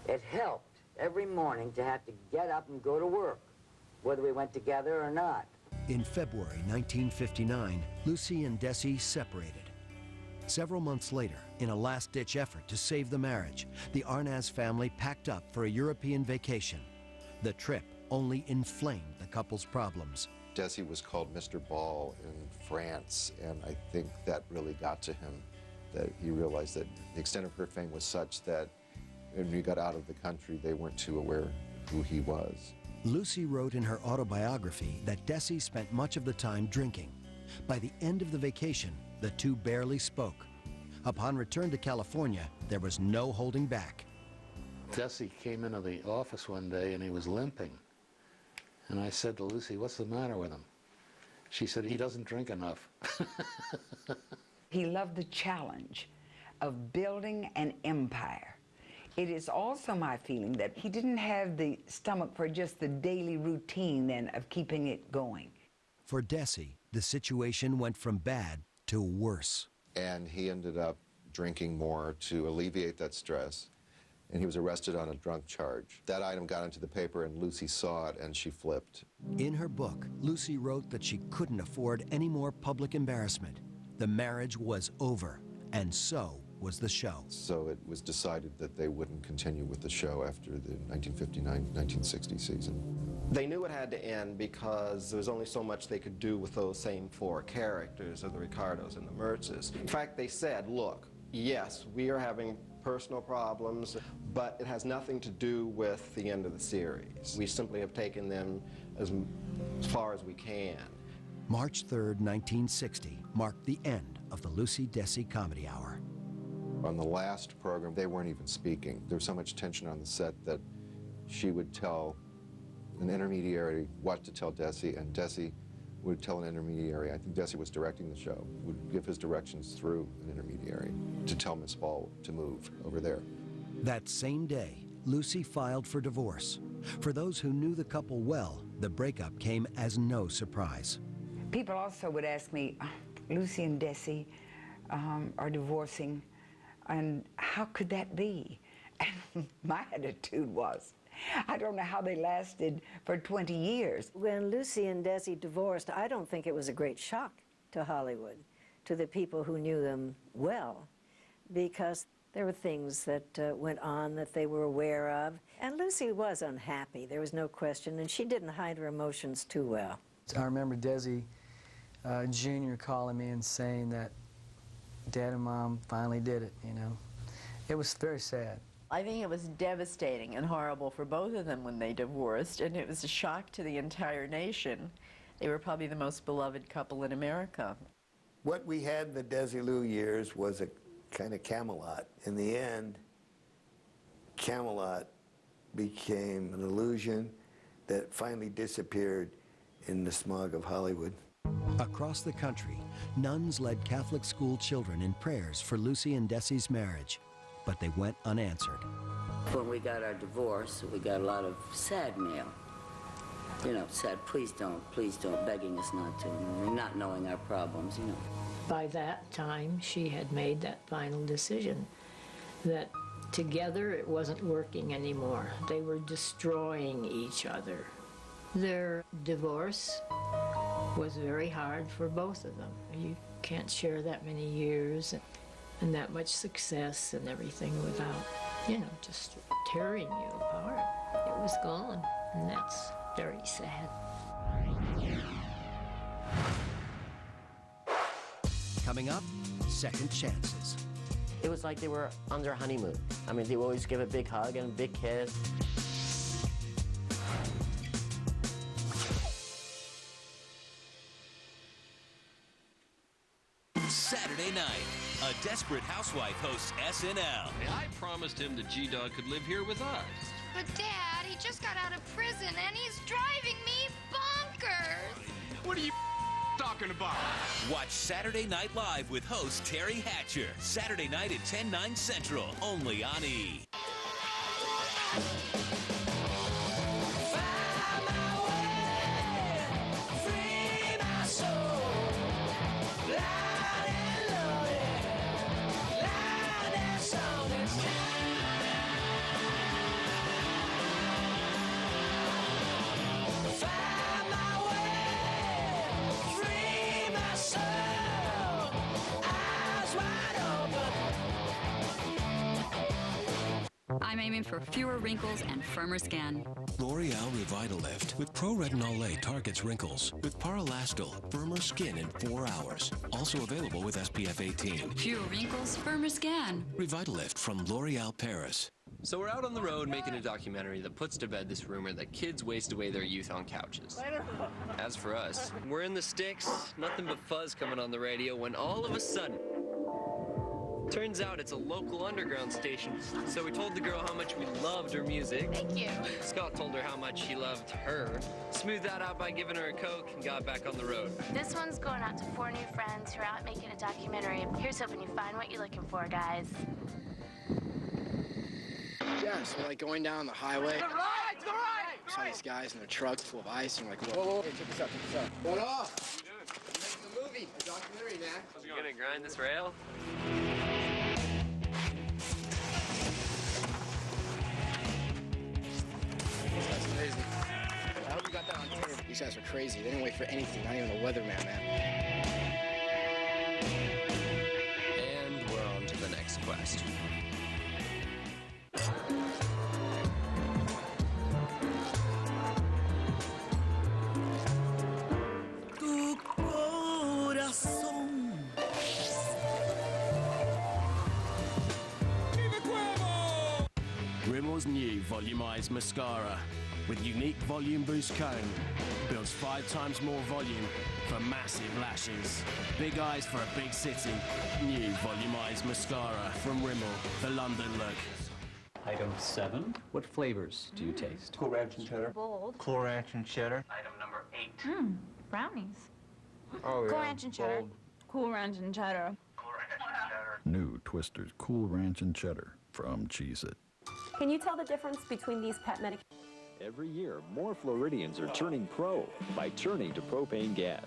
It helped every morning to have to get up and go to work, whether we went together or not. In February 1959, Lucy and Desi separated. Several months later, in a last-ditch effort to save the marriage, the Arnaz family packed up for a European vacation. The trip only inflamed the couple's problems. Desi was called Mr. Ball in France, and I think that really got to him, that he realized that the extent of her fame was such that when we got out of the country, they weren't too aware of who he was. Lucy wrote in her autobiography that Desi spent much of the time drinking. By the end of the vacation, the two barely spoke. Upon return to California, there was no holding back. Desi came into the office one day and he was limping. And I said to Lucy, "What's the matter with him?" She said, "He doesn't drink enough." He loved the challenge of building an empire. It is also my feeling that he didn't have the stomach for just the daily routine then of keeping it going. For Desi, the situation went from bad to worse. And he ended up drinking more to alleviate that stress. And he was arrested on a drunk charge. That item got into the paper and Lucy saw it and she flipped. In her book, Lucy wrote that she couldn't afford any more public embarrassment. The marriage was over, and so was the show. So it was decided that they wouldn't continue with the show after the 1959-1960 season. They knew it had to end because there was only so much they could do with those same 4 characters of the Ricardos and the Mertzes. In fact, they said, look, yes, we are having personal problems, but it has nothing to do with the end of the series. We simply have taken them as far as we can. March 3rd, 1960 marked the end of the Lucy Desi Comedy Hour. On the last program, they weren't even speaking. There was so much tension on the set that she would tell an intermediary what to tell Desi, and Desi would tell an intermediary, I think Desi was directing the show, would give his directions through an intermediary to tell Miss Ball to move over there. That same day, Lucy filed for divorce. For those who knew the couple well, the breakup came as no surprise. People also would ask me, Lucy and Desi are divorcing, and how could that be? And my attitude was, I don't know how they lasted for 20 years. When Lucy and Desi divorced, I don't think it was a great shock to Hollywood, to the people who knew them well, because there were things that went on that they were aware of. And Lucy was unhappy, there was no question, and she didn't hide her emotions too well. I remember Desi Jr. calling me and saying that Dad and Mom finally did it, you know. It was very sad. I think it was devastating and horrible for both of them when they divorced, and it was a shock to the entire nation. They were probably the most beloved couple in America. What we had in the Desi-Lou years was a kind of Camelot. In the end, Camelot became an illusion that finally disappeared in the smog of Hollywood. Across the country, nuns led Catholic school children in prayers for Lucy and Desi's marriage, but they went unanswered. When we got our divorce, we got a lot of sad mail. You know, sad, please don't, begging us not to, not knowing our problems, you know. By that time, she had made that final decision that together it wasn't working anymore. They were destroying each other. Their divorce was very hard for both of them. You can't share that many years and that much success and everything without, just tearing you apart. It was gone, and that's very sad. Coming up, second chances. It was like they were on their honeymoon. I mean, they would always give a big hug and a big kiss. Saturday night, a desperate housewife hosts SNL. I promised him that G-Dog could live here with us. But Dad, he just got out of prison and he's driving me bonkers. What are you talking about? Watch Saturday Night Live with host Terry Hatcher. Saturday night at 10/9 Central, only on E! I'm aiming for fewer wrinkles and firmer skin. L'Oreal Revitalift with Pro-Retinol A targets wrinkles. With Paralastol, firmer skin in 4 hours. Also available with SPF 18. Fewer wrinkles, firmer skin. Revitalift from L'Oreal Paris. So we're out on the road making a documentary that puts to bed this rumor that kids waste away their youth on couches. As for us, we're in the sticks, nothing but fuzz coming on the radio, when all of a sudden, turns out it's a local underground station. So we told the girl how much we loved her music. Thank you. Scott told her how much he loved her. Smoothed that out by giving her a Coke and got back on the road. This one's going out to 4 new friends who are out making a documentary. Here's hoping you find what you're looking for, guys. Yeah, so like going down the highway. To the right! Saw these guys in their trucks full of ice, and you're like, whoa. Hey, check this out. What off? Making a movie, a documentary, man. You gonna grind this rail? That's crazy. I hope you got that on tape. These guys are crazy. They didn't wait for anything, not even the weatherman, man. And we're on to the next quest. Tu corazón. Rimmel's new volumized mascara with unique volume boost cone builds 5 times more volume for massive lashes. Big eyes for a big city. New volumized mascara from Rimmel, the London look. Item 7. What flavors do you taste? Cool ranch and cheddar. Bold. Cool ranch and cheddar. Item number 8. Brownies. Oh, Cool ranch and cheddar. Bold. Cool ranch and cheddar. New Twister's Cool Ranch and Cheddar from Cheez-It. Can you tell the difference between these pet medications? Every year, more Floridians are turning pro by turning to propane gas.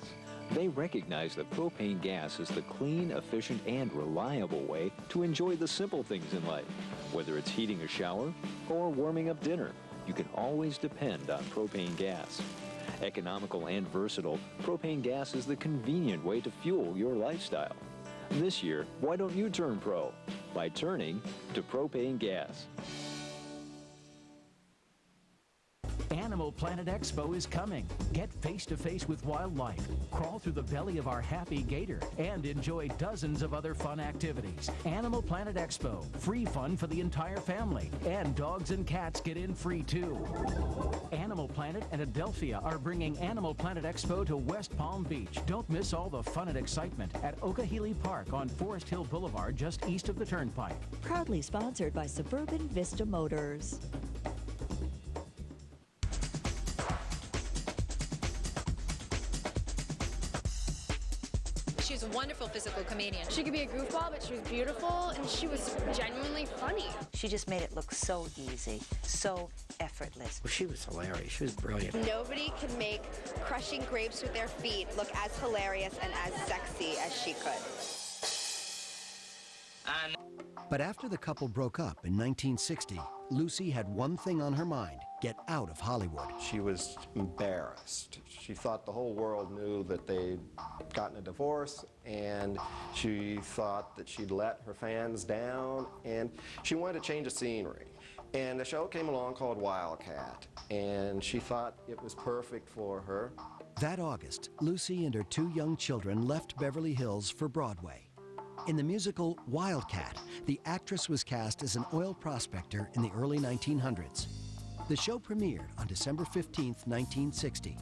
They recognize that propane gas is the clean, efficient, and reliable way to enjoy the simple things in life. Whether it's heating a shower or warming up dinner, you can always depend on propane gas. Economical and versatile, propane gas is the convenient way to fuel your lifestyle. This year, why don't you turn pro by turning to propane gas? Animal Planet Expo is coming. Get face-to-face with wildlife, crawl through the belly of our happy gator, and enjoy dozens of other fun activities. Animal Planet Expo, free fun for the entire family, and dogs and cats get in free too. Animal Planet and Adelphia are bringing Animal Planet Expo to West Palm Beach. Don't miss all the fun and excitement at Okahili Park on Forest Hill Boulevard, just east of the Turnpike. Proudly sponsored by Suburban Vista Motors. She was a wonderful physical comedian. She could be a goofball, but she was beautiful, and she was genuinely funny. She just made it look so easy, so effortless. Well, she was hilarious. She was brilliant. Nobody can make crushing grapes with their feet look as hilarious and as sexy as she could. But after the couple broke up in 1960, Lucy had one thing on her mind: get out of Hollywood. She was embarrassed. She thought the whole world knew that they'd gotten a divorce, and she thought that she'd let her fans down, and she wanted to change the scenery. And a show came along called Wildcat, and she thought it was perfect for her. That August, Lucy and her 2 young children left Beverly Hills for Broadway. In the musical Wildcat, the actress was cast as an oil prospector in the early 1900s. The show premiered on December 15th, 1960,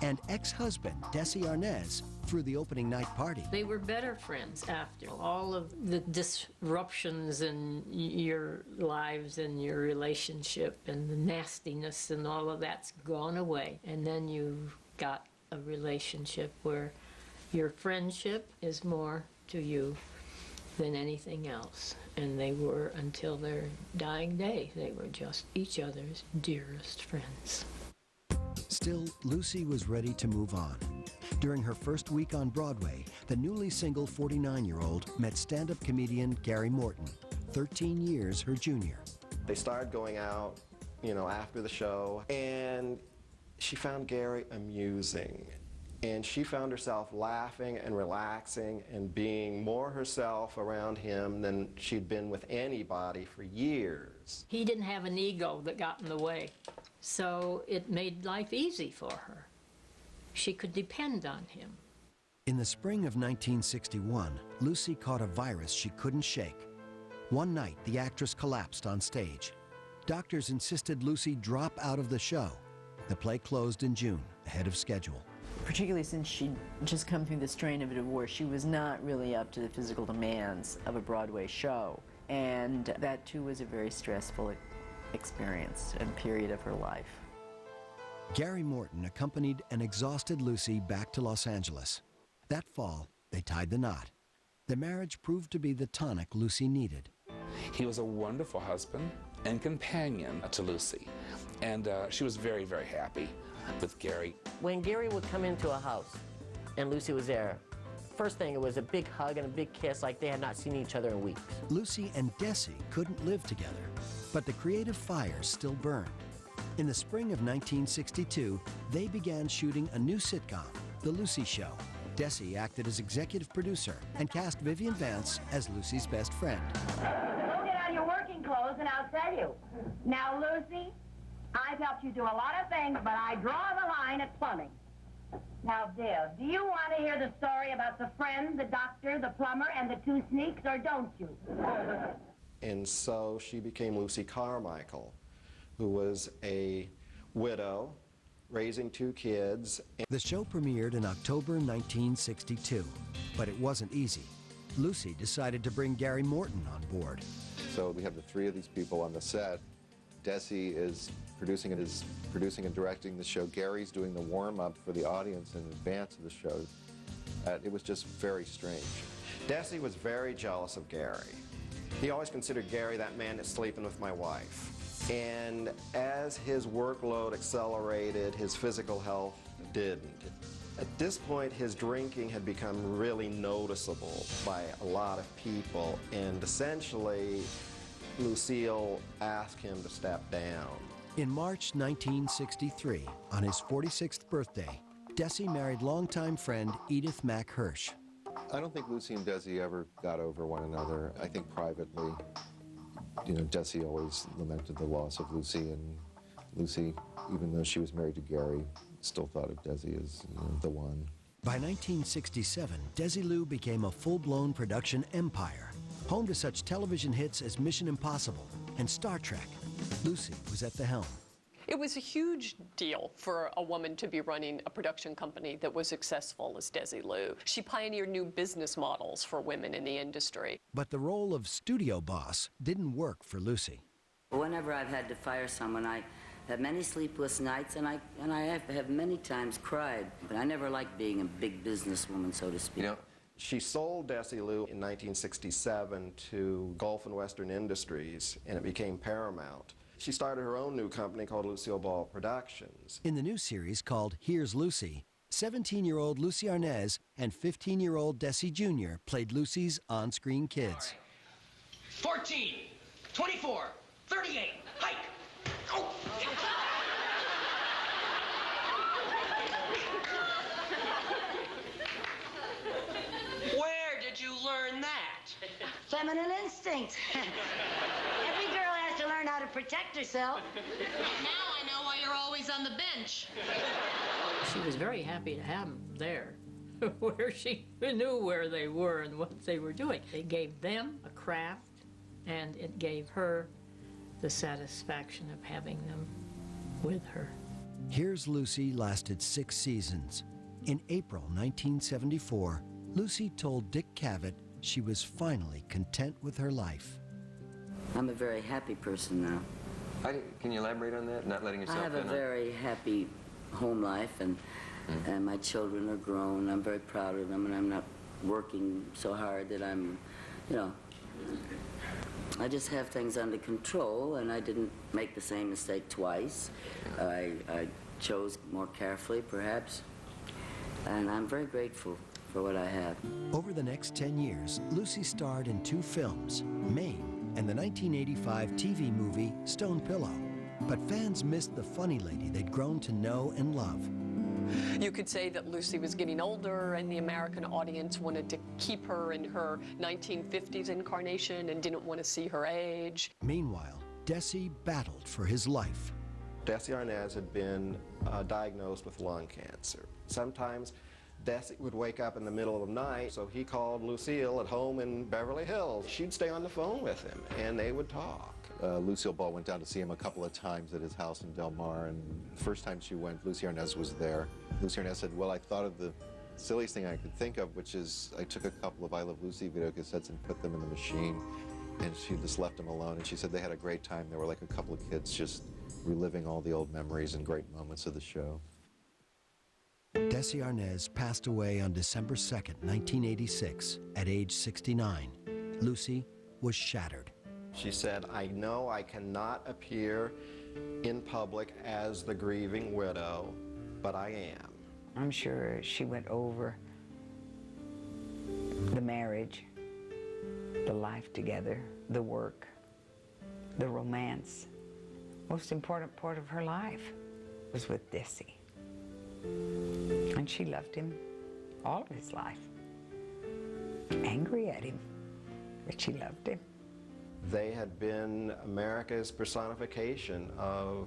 and ex-husband Desi Arnaz threw the opening night party. They were better friends after all of the disruptions in your lives and your relationship and the nastiness and all of that's gone away. And then you've got a relationship where your friendship is more to you than anything else. And they were, until their dying day, they were just each other's dearest friends. Still, Lucy was ready to move on. During her first week on Broadway, the newly single 49-year-old met stand-up comedian Gary Morton, 13 years her junior. They started going out, after the show, and she found Gary amusing. And she found herself laughing and relaxing and being more herself around him than she'd been with anybody for years. He didn't have an ego that got in the way, so it made life easy for her. She could depend on him. In the spring of 1961, Lucy caught a virus she couldn't shake. One night, the actress collapsed on stage. Doctors insisted Lucy drop out of the show. The play closed in June, ahead of schedule. Particularly since she'd just come through the strain of a divorce, she was not really up to the physical demands of a Broadway show. And that, too, was a very stressful experience and period of her life. Gary Morton accompanied an exhausted Lucy back to Los Angeles. That fall, they tied the knot. The marriage proved to be the tonic Lucy needed. He was a wonderful husband and companion to Lucy, and she was very, very happy with Gary. When Gary would come into a house and Lucy was there, first thing, it was a big hug and a big kiss like they had not seen each other in weeks. Lucy and Desi couldn't live together, but the creative fires still burned. In the spring of 1962, they began shooting a new sitcom, The Lucy Show. Desi acted as executive producer and cast Vivian Vance as Lucy's best friend. Go get on your working clothes and I'll tell you. Now, Lucy, I've helped you do a lot of things, but I draw the line at plumbing. Now, Bill, do you want to hear the story about the friend, the doctor, the plumber, and the 2 sneaks, or don't you? And so she became Lucy Carmichael, who was a widow, raising 2 kids. The show premiered in October 1962, but it wasn't easy. Lucy decided to bring Gary Morton on board. So we have the 3 of these people on the set. Desi is producing and directing the show. Gary's doing the warm-up for the audience in advance of the show. It was just very strange. Desi was very jealous of Gary. He always considered Gary that man that's sleeping with my wife. And as his workload accelerated, his physical health didn't. At this point, his drinking had become really noticeable by a lot of people, and essentially, Lucille asked him to step down. In March 1963, on his 46th birthday, Desi married longtime friend Edith Mack Hirsch. I don't think Lucy and Desi ever got over one another. I think privately, Desi always lamented the loss of Lucy, and Lucy, even though she was married to Gary, still thought of Desi as the one. By 1967, Desilu became a full-blown production empire, home to such television hits as Mission Impossible and Star Trek. Lucy was at the helm. It was a huge deal for a woman to be running a production company that was successful as Desilu. She pioneered new business models for women in the industry. But the role of studio boss didn't work for Lucy. Whenever I've had to fire someone, I have many sleepless nights, and I have many times cried. But I never liked being a big businesswoman, so to speak. She sold Desilu in 1967 to Gulf and Western Industries, and it became Paramount. She started her own new company called Lucille Ball Productions. In the new series called Here's Lucy, 17-year-old Lucy Arnaz and 15-year-old Desi Jr. played Lucy's on-screen kids. 14, 24, 38, hike! Oh. that? Feminine instinct. Every girl has to learn how to protect herself. Now I know why you're always on the bench. She was very happy to have them there, where she knew where they were and what they were doing. It gave them a craft, and it gave her the satisfaction of having them with her. Here's Lucy lasted 6 seasons. In April 1974, Lucy told Dick Cavett she was finally content with her life. I'm a very happy person now. Can you elaborate on that? Not letting yourself I have a very happy home life, and my children are grown. I'm very proud of them, and I'm not working so hard that I'm, you know, I just have things under control, and I didn't make the same mistake twice. I chose more carefully, perhaps, and I'm very grateful for what I have. Over the next 10 years, Lucy starred in 2 films, Maine and the 1985 TV movie Stone Pillow. But fans missed the funny lady they'd grown to know and love. You could say that Lucy was getting older and the American audience wanted to keep her in her 1950s incarnation and didn't want to see her age. Meanwhile, Desi battled for his life. Desi Arnaz had been diagnosed with lung cancer. Sometimes Desi would wake up in the middle of the night, so he called Lucille at home in Beverly Hills. She'd stay on the phone with him, and they would talk. Lucille Ball went down to see him a couple of times at his house in Del Mar, and the first time she went, Lucy Arnaz was there. Lucy Arnaz said, well, I thought of the silliest thing I could think of, which is I took a couple of I Love Lucy video cassettes and put them in the machine, and she just left them alone. And she said they had a great time. They were like a couple of kids just reliving all the old memories and great moments of the show. Desi Arnaz passed away on December 2nd, 1986, at age 69. Lucy was shattered. She said, I know I cannot appear in public as the grieving widow, but I am. I'm sure she went over the marriage, the life together, the work, the romance. Most important part of her life was with Desi. And she loved him all of his life. Angry at him, but she loved him. They had been America's personification of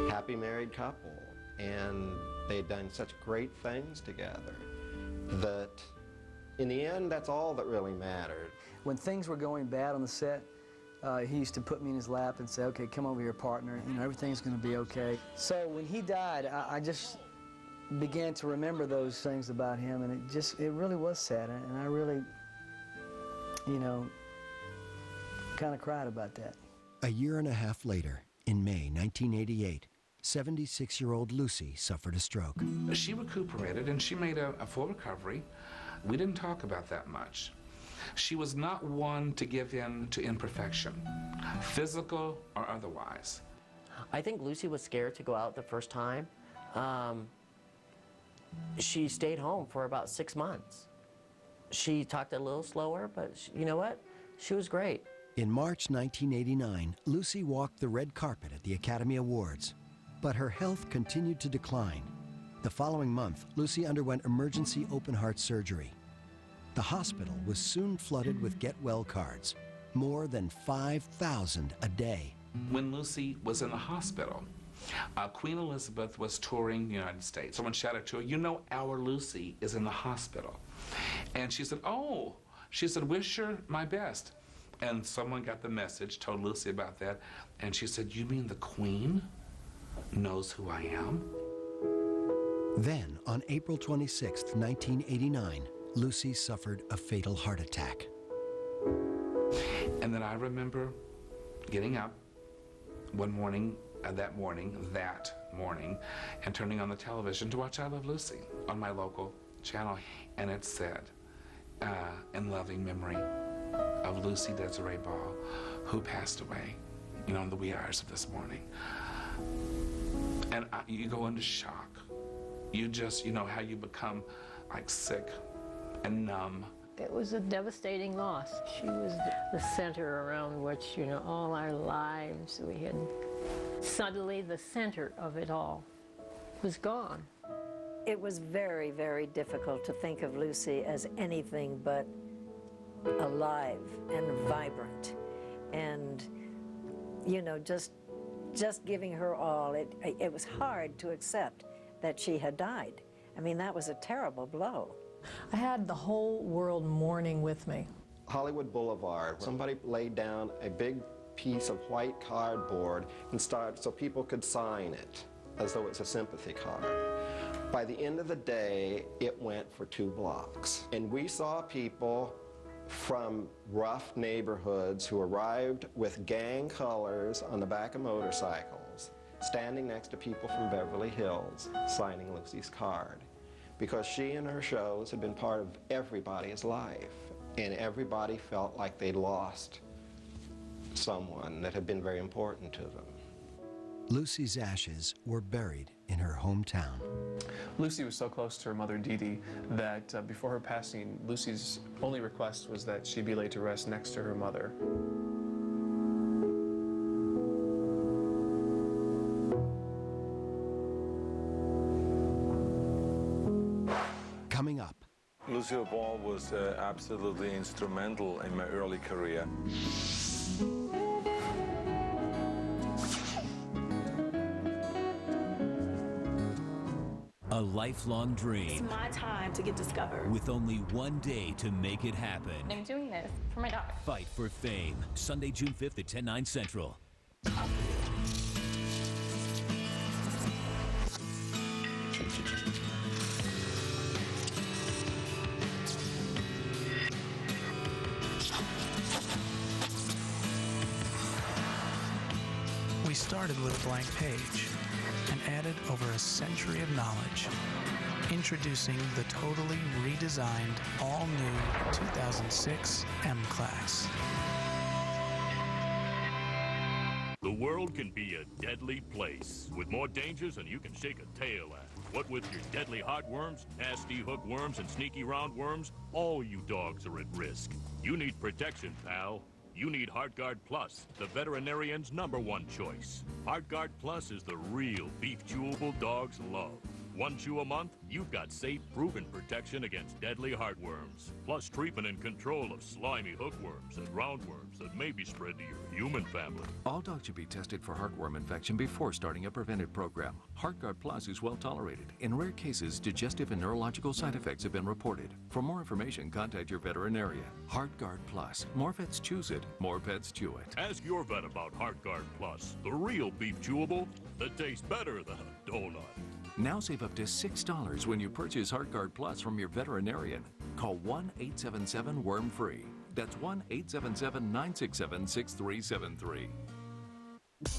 happy married couple, and they'd done such great things together that in the end, that's all that really mattered. When things were going bad on the set, he used to put me in his lap and say, okay, come over here, partner, you know, everything's going to be okay. So when he died, I just began to remember those things about him, and it really was sad, and I really, you know, kind of cried about that. A year and a half later, in May 1988, 76-year-old Lucy suffered a stroke. She recuperated and she made a full recovery. We didn't talk about that much. She was not one to give in to imperfection, physical or otherwise. I think Lucy was scared to go out the first time. She stayed home for about 6 months. She talked a little slower, but you know what? She was great. In March 1989, Lucy walked the red carpet at the Academy Awards, but her health continued to decline. The following month, Lucy underwent emergency open-heart surgery. The hospital was soon flooded with get-well cards, more than 5,000 a day. When Lucy was in the hospital, Queen Elizabeth was touring the United States. Someone shouted to her, you know, our Lucy is in the hospital. And she said, oh, she said, wish her my best. And someone got the message, told Lucy about that, and she said, you mean the Queen knows who I am? Then, on April 26, 1989, Lucy suffered a fatal heart attack. And then I remember getting up one morning, that morning, and turning on the television to watch I Love Lucy on my local channel. And it said, in loving memory of Lucy Desiree Ball, who passed away, you know, in the wee hours of this morning. And you go into shock. You just, you know, how you become like sick and numb. It was a devastating loss. She was the center around which, you know, all our lives we had. Suddenly the center of it all was gone. It was very, very difficult to think of Lucy as anything but alive and vibrant, and just giving her all. It was hard to accept that she had died. I mean, that was a terrible blow. I had the whole world mourning with me. Hollywood Boulevard, somebody laid down a big piece of white cardboard and started so people could sign it as though it's a sympathy card. By the end of the day, it went for 2 blocks. And we saw people from rough neighborhoods who arrived with gang colors on the back of motorcycles, standing next to people from Beverly Hills, signing Lucy's card. Because she and her shows had been part of everybody's life, and everybody felt like they lost someone that had been very important to them. Lucy's ashes were buried in her hometown. Lucy was so close to her mother, Dee Dee, that before her passing, Lucy's only request was that she be laid to rest next to her mother. Coming up. Lucille Ball was absolutely instrumental in my early career. A lifelong dream. It's my time to get discovered. With only one day to make it happen. I'm doing this for my daughter. Fight for Fame. Sunday, June 5th at 10, 9 Central. We started with a blank page and added over a century of knowledge. Introducing the totally redesigned, all-new 2006 M-Class. The world can be a deadly place, with more dangers than you can shake a tail at. What with your deadly heartworms, nasty hookworms, and sneaky roundworms, all you dogs are at risk. You need protection, pal. You need HeartGuard Plus, the veterinarian's #1 choice. HeartGuard Plus is the real beef chewable dogs love. 1 chew a month, you've got safe, proven protection against deadly heartworms. Plus treatment and control of slimy hookworms and roundworms that may be spread to your human family. All dogs should be tested for heartworm infection before starting a preventive program. HeartGuard Plus is well tolerated. In rare cases, digestive and neurological side effects have been reported. For more information, contact your veterinarian. HeartGuard Plus. More vets choose it, more pets chew it. Ask your vet about HeartGuard Plus, the real beef chewable that tastes better than a donut. Now save up to $6 when you purchase HeartGuard Plus from your veterinarian. Call 1-877-WORM-FREE. That's 1-877-967-6373.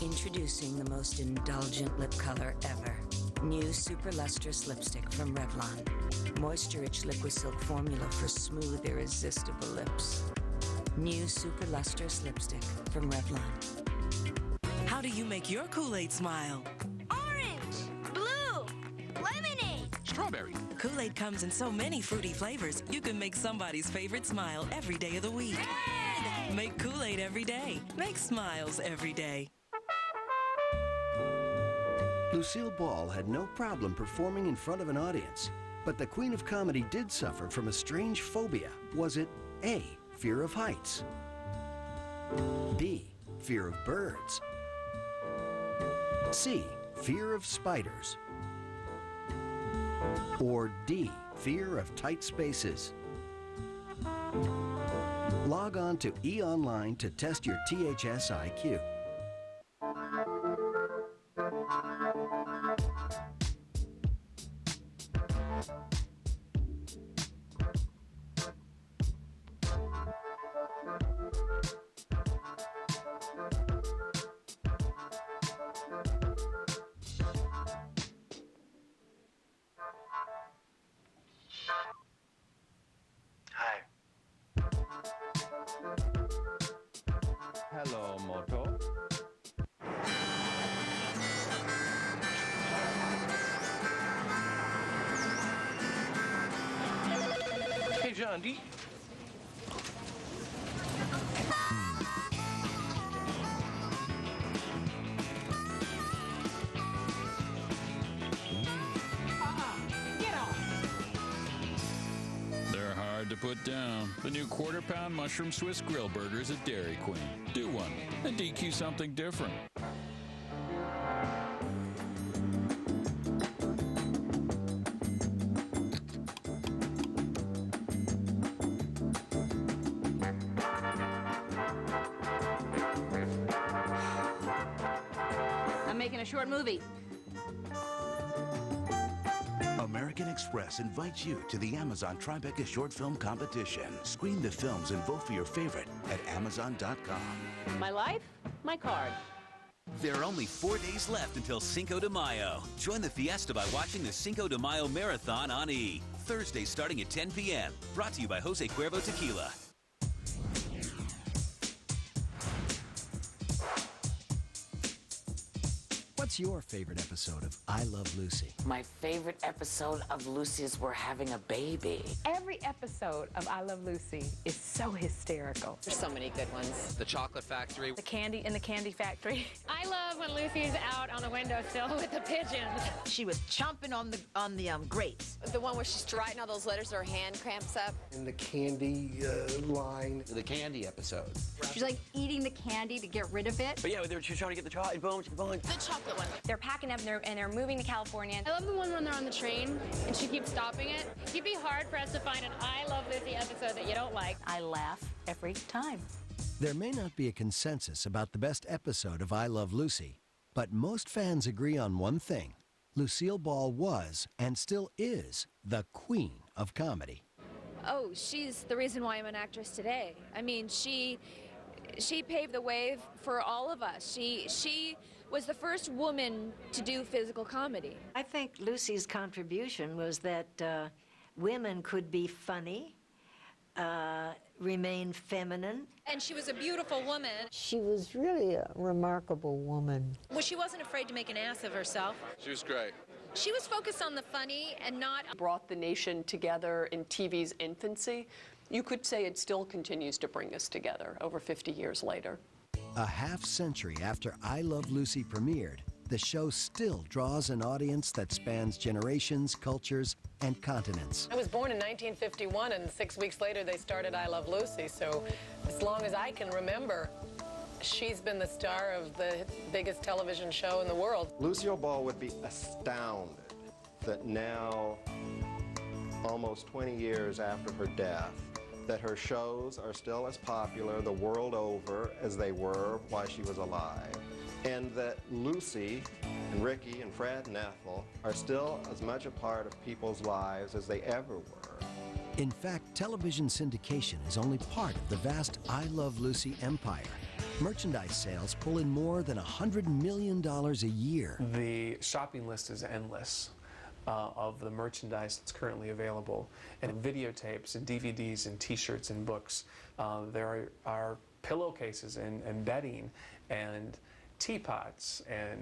Introducing the most indulgent lip color ever. New Super Lustrous Lipstick from Revlon. Moisture-rich liquid silk formula for smooth, irresistible lips. New Super Lustrous Lipstick from Revlon. How do you make your Kool-Aid smile? Orange, blue, lemonade, Strawberry. Kool-Aid comes in so many fruity flavors, you can make somebody's favorite smile every day of the week. red. Make Kool-Aid every day. Make smiles every day. Lucille Ball had no problem performing in front of an audience, but the Queen of Comedy did suffer from a strange phobia. Was it A, fear of heights, B, fear of birds, C, fear of spiders, or D, fear of tight spaces? Log on to eOnline to test your THS IQ. Hello, Moto. Hey, John D. They're hard to put down. The new quarter-pound mushroom Swiss grill burgers at Dairy Queen. Do one and DQ something different. I'm making a short movie. American Express invites you to the Amazon Tribeca Short Film Competition. Screen the films and vote for your favorite at Amazon.com. My life, my card. There are only 4 days left until Cinco de Mayo. Join the fiesta by watching the Cinco de Mayo Marathon on E! Thursday starting at 10 p.m. Brought to you by Jose Cuervo Tequila. What's your favorite episode of I Love Lucy? My favorite episode of Lucy is We're Having a Baby. Every episode of I Love Lucy is so hysterical. There's so many good ones. The Chocolate Factory. The candy in the candy factory. I love when Lucy's out on the windowsill with the pigeons. She was chomping on the grapes. The one where she's writing all those letters, her hand cramps up. In the candy line. The candy episode. She's like eating the candy to get rid of it. But yeah, she's trying to get the chocolate. Boom, boom. The chocolate one. They're packing up and they're moving to California. I love the one when they're on the train and she keeps stopping it. It'd be hard for us to find an I Love Lucy episode that you don't like. I laugh every time. There may not be a consensus about the best episode of I Love Lucy, but most fans agree on one thing. Lucille Ball was, and still is, the queen of comedy. Oh, she's the reason why I'm an actress today. I mean, she paved the way for all of us. She was the first woman to do physical comedy. I think Lucy's contribution was that women could be funny, remain feminine. And she was a beautiful woman. She was really a remarkable woman. Well, she wasn't afraid to make an ass of herself. She was great. She was focused on the funny and not... Brought the nation together in TV's infancy. You could say it still continues to bring us together over 50 years later. A half-century after I Love Lucy premiered, the show still draws an audience that spans generations, cultures, and continents. I was born in 1951, and 6 weeks later they started I Love Lucy, so as long as I can remember, she's been the star of the biggest television show in the world. Lucille Ball would be astounded that now, almost 20 years after her death, that her shows are still as popular the world over as they were while she was alive. And that Lucy and Ricky and Fred and Ethel are still as much a part of people's lives as they ever were. In fact, television syndication is only part of the vast I Love Lucy empire. Merchandise sales pull in more than $100 million a year. The shopping list is endless. Of the merchandise that's currently available, and videotapes and DVDs and t-shirts and books. There are pillowcases and bedding and teapots and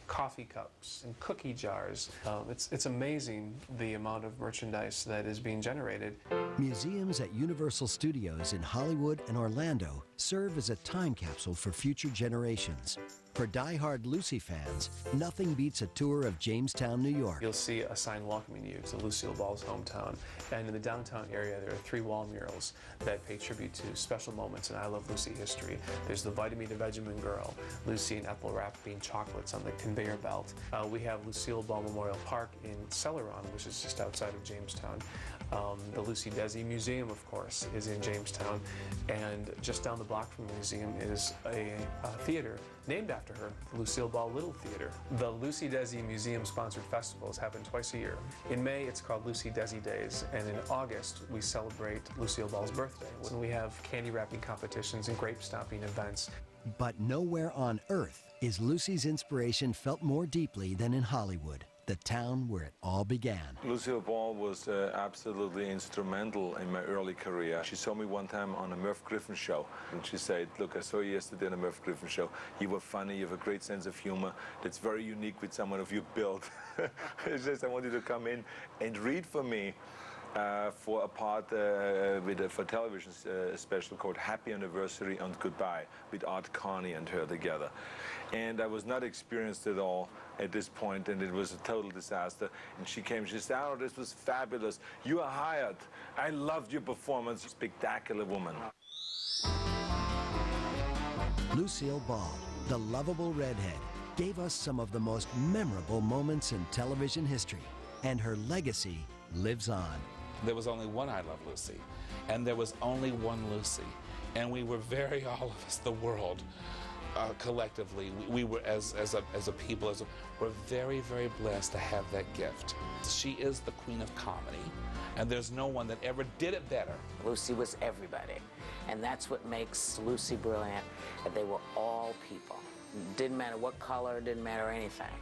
coffee cups and cookie jars. It's amazing the amount of merchandise that is being generated. Museums at Universal Studios in Hollywood and Orlando serve as a time capsule for future generations. For die-hard Lucy fans, nothing beats a tour of Jamestown, New York. You'll see a sign welcoming you to Lucille Ball's hometown. And in the downtown area, there are 3 wall murals that pay tribute to special moments in I Love Lucy history. There's the Vitamin to Vegemin Girl, Lucy and Ethel wrapping chocolates on the conveyor belt. We have Lucille Ball Memorial Park in Celeron, which is just outside of Jamestown. The Lucy Desi Museum, of course, is in Jamestown. And just down the block from the museum is a theater named after her, the Lucille Ball Little Theater. The Lucy Desi Museum-sponsored festivals happen twice a year. In May, it's called Lucy Desi Days, and in August, we celebrate Lucille Ball's birthday, when we have candy wrapping competitions and grape stomping events. But nowhere on earth is Lucy's inspiration felt more deeply than in Hollywood, the town where it all began. Lucille Ball was absolutely instrumental in my early career. She saw me one time on a Merv Griffin show, and she said, "Look, I saw you yesterday on a Merv Griffin show. You were funny, you have a great sense of humor. That's very unique with someone of your build." She says, "I want you to come in and read for me for a part for television special called Happy Anniversary and Goodbye with Art Carney and her together. And I was not experienced at all at this point, and it was a total disaster. And she came, she said, "Oh, this was fabulous. You are hired. I loved your performance." Spectacular woman. Lucille Ball, the lovable redhead, gave us some of the most memorable moments in television history, and her legacy lives on. There was only one I Love Lucy, and there was only one Lucy. And we were very, all of us, the world, collectively, we were, as a people, we're very, very blessed to have that gift. She is the queen of comedy, and there's no one that ever did it better. Lucy was everybody, and that's what makes Lucy brilliant, that they were all people. Didn't matter what color, didn't matter anything.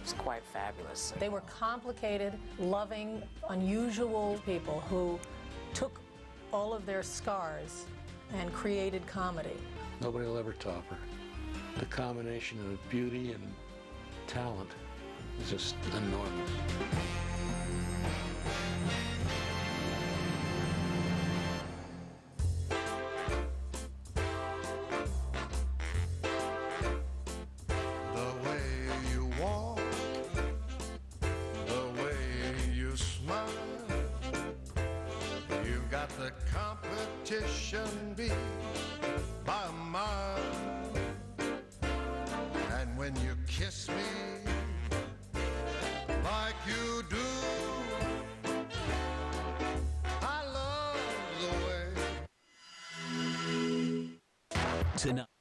It's quite fabulous. They were complicated, loving, unusual people who took all of their scars and created comedy. Nobody will ever top her. The combination of beauty and talent is just enormous. The competition beat by a mile, and when you kiss me like you do, I love the way. Tonight.